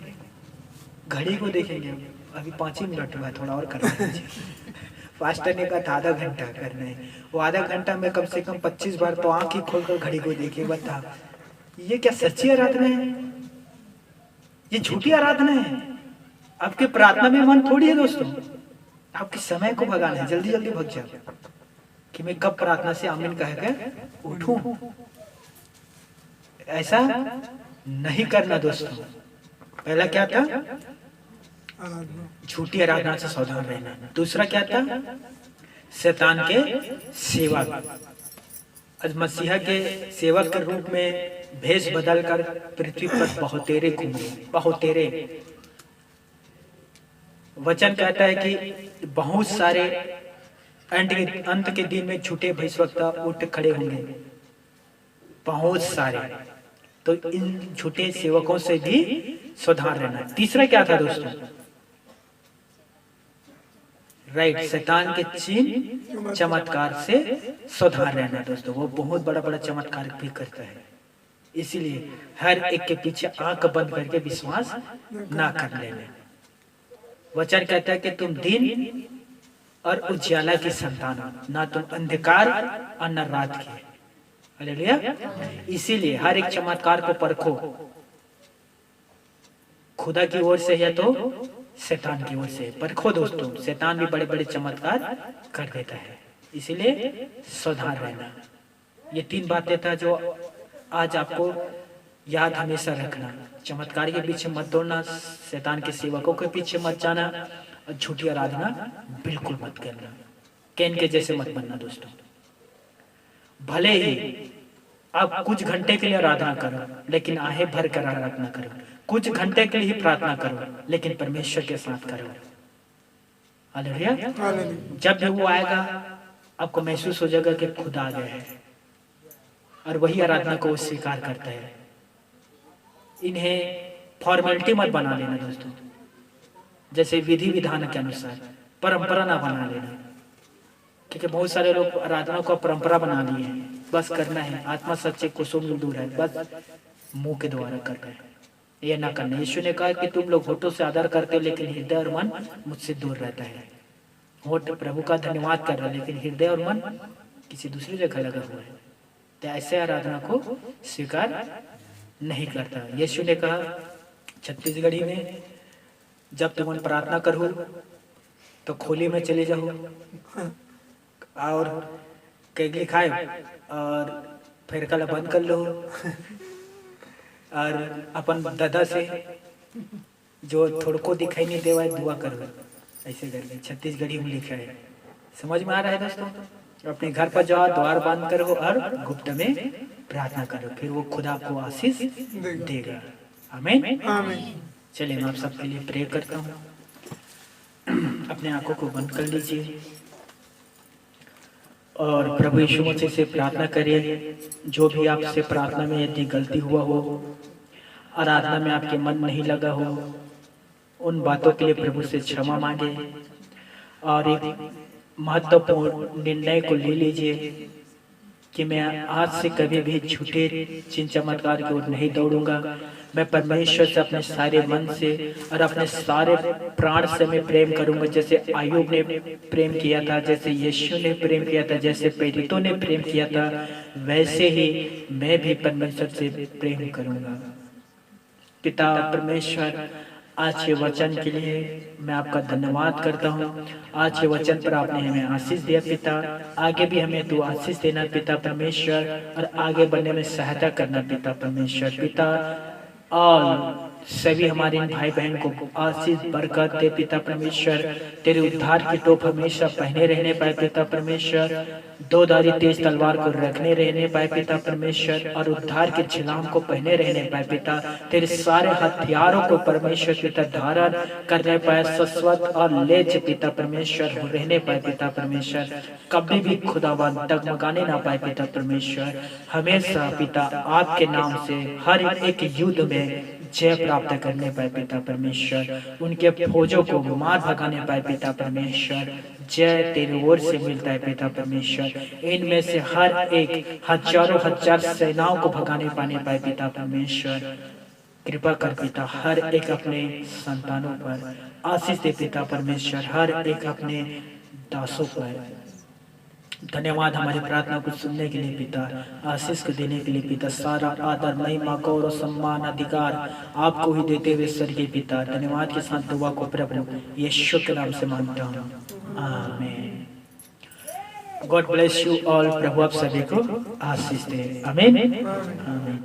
घड़ी को देखेंगे, अभी 5 ही मिनट हुआ, थोड़ा और करना है। पास्टर ने कहा आधा घंटा करना है, वो आधा घंटा में कम से कम 25 बार तो आंख ही खोलकर घड़ी को देखे। बता, ये क्या सच्ची आराधना है? ये झूठी आराधना है। आपके प्रार्थना में मन थोड़ी है दोस्तों, आपके समय को भगाना है। जल्दी जल्दी भग जाओ कि मैं कब प्रार्थना से आमीन कहकर उठूं। ऐसा नहीं करना दोस्तों। पहला क्या था? झूठी आराधना से सावधान रहना। दूसरा क्या था? शैतान के सेवक। आज मसीहा के सेवक के रूप में भेष बदलकर पृथ्वी पर बहुतेरे घूमे। बहुतेरे वचन कहता है कि बहुत सारे अंत के दिन में झूठे भविष्यवक्ता उठ खड़े होंगे, बहुत सारे। तो इन झूठे सेवकों से भी सावधान रहना। तीसरा क्या था दोस्तों? राइट, शैतान के चिन्ह चमत्कार से सावधान रहना दोस्तों। वो बहुत बड़ा बड़ा चमत्कार भी करता है, इसीलिए हर एक के पीछे आंख बंद करके विश्वास ना कर लेना। वचन कहता है कि तुम दिन और उजियाला की संतान हो, ना तुम अंधकार और न रात की। हालेलुया। इसीलिए हर एक चमत्कार को परखो, खुदा की ओर से या तो शैतान की ओर से परखो दोस्तों। शैतान भी बड़े बड़े चमत्कार कर देता है, इसीलिए सावधान रहना। ये 3 बातें था जो आज आपको याद हमेशा रखना। चमत्कार के पीछे मत दौड़ना, शैतान के सेवकों के पीछे मत जाना, और झूठी आराधना बिल्कुल मत करना। कैन के जैसे मत बनना दोस्तों। भले ही आप कुछ घंटे के लिए आराधना करो, लेकिन आहे भर कर आराधना करो। कुछ घंटे के लिए ही प्रार्थना करो, लेकिन परमेश्वर के साथ करो। हालेलुया। जब भी वो आएगा आपको महसूस हो जाएगा कि खुदा आ गया है, और वही आराधना को वो स्वीकार करता है। इन्हें फॉर्मेलिटी मत बना लेना दोस्तों, जैसे विधि विधान के अनुसार परंपरा ना बना लेना। क्योंकि बहुत सारे लोग आराधना को परंपरा बना लिए हैं, बस करना है, आत्मा सच्चे कुसुम दूर है, बस मुंह के द्वारा करना है। ये ना करना। यीशु ने कहा कि तुम लोग होठों से आदर करते हो, लेकिन हृदय और मन मुझसे दूर रहता है। होठ प्रभु का धन्यवाद कर रहा है, लेकिन हृदय और मन किसी दूसरी जगह लगा हुआ है, तो ऐसे आराधना को स्वीकार नहीं करता। यीशु ने कहा छत्तीसगढ़ी में, जब तुम प्रार्थना करो तो खोली में चले जाओ और केगली खाए और फिर कल बंद कर लो और अपन दादा से जो थोड़को दिखाई नहीं देवा दुआ करो, ऐसे करके छत्तीसगढ़ी में लिखा है। समझ में आ रहा है दोस्तों? अपने घर पर जाओ, द्वार बंद करो और गुप्त में प्रार्थना करो, फिर वो खुदा आपको आशीष देगा। आमीन। चलिए मैं आप सबके लिए प्रे करता हूँ। अपने आंखों को बंद कर लीजिए और प्रभु यीशु मसीह से प्रार्थना करिए। जो भी आपसे प्रार्थना में यदि गलती हुआ हो, आराधना में आपके मन नहीं लगा हो, उन बातों के लिए प्रभु से क्षमा मांगे और एक महत्वपूर्ण निर्णय को ले लीजिए कि मैं आज से कभी भी झूठे चिन्ह चमत्कार की ओर नहीं दौड़ूंगा। मैं परमेश्वर से अपने सारे मन से और अपने सारे प्राण से मैं प्रेम करूंगा, जैसे आयुब ने प्रेम किया था, जैसे यीशु ने प्रेम किया था, जैसे प्रेरितों ने प्रेम किया था, वैसे ही मैं भी परमेश्वर से प्रेम करूंगा। पिता परमेश्वर, आज के वचन के लिए मैं आपका धन्यवाद करता हूँ। आज के वचन पर आपने हमें आशीष दिया पिता, आगे भी हमें तू आशीष देना पिता परमेश्वर, और आगे बढ़ने में सहायता करना पिता परमेश्वर। पिता और सभी हमारे भाई बहन को आशीष बरकत दे पिता परमेश्वर। तेरे उद्धार की टोप हमेशा पहने रहने पाए पिता परमेश्वर, दो धारी तेज तलवार को रखने रहने पाए पिता परमेश्वर, और उद्धार के छिलाम को पहने रहने पाए पिता। तेरे सारे हथियारों को परमेश्वर पिता धारण करने पाए, शाश्वत और लेच पिता परमेश्वर रहने पाए पिता परमेश्वर। कभी भी खुदावन डगमगाने ना पाए पिता परमेश्वर। हमेशा पिता आपके नाम से हर एक युद्ध में जय प्राप्त करने पाए पिता परमेश्वर। उनके फौजों को मार भगाने पाए पिता परमेश्वर। जय तेरे ओर से मिलता है पिता परमेश्वर। इनमें से हर एक हजारों हजार सेनाओं को भगाने पाने पाए पिता परमेश्वर। कृपा कर पिता, हर एक अपने संतानों पर आशीष दे पिता परमेश्वर, हर एक अपने दासों पर। धन्यवाद हमारी प्रार्थना को सुनने के लिए पिता, आशीष को देने के लिए पिता। सारा आदर महिमा गौरव सम्मान अधिकार आपको ही देते हुए स्वर्गीय पिता, धन्यवाद के साथ दुआ को प्रभु यीशु के नाम से मांगता हूँ, आमीन। God bless you all. प्रभु आप सभी को आशीष दे। आमीन, आमीन।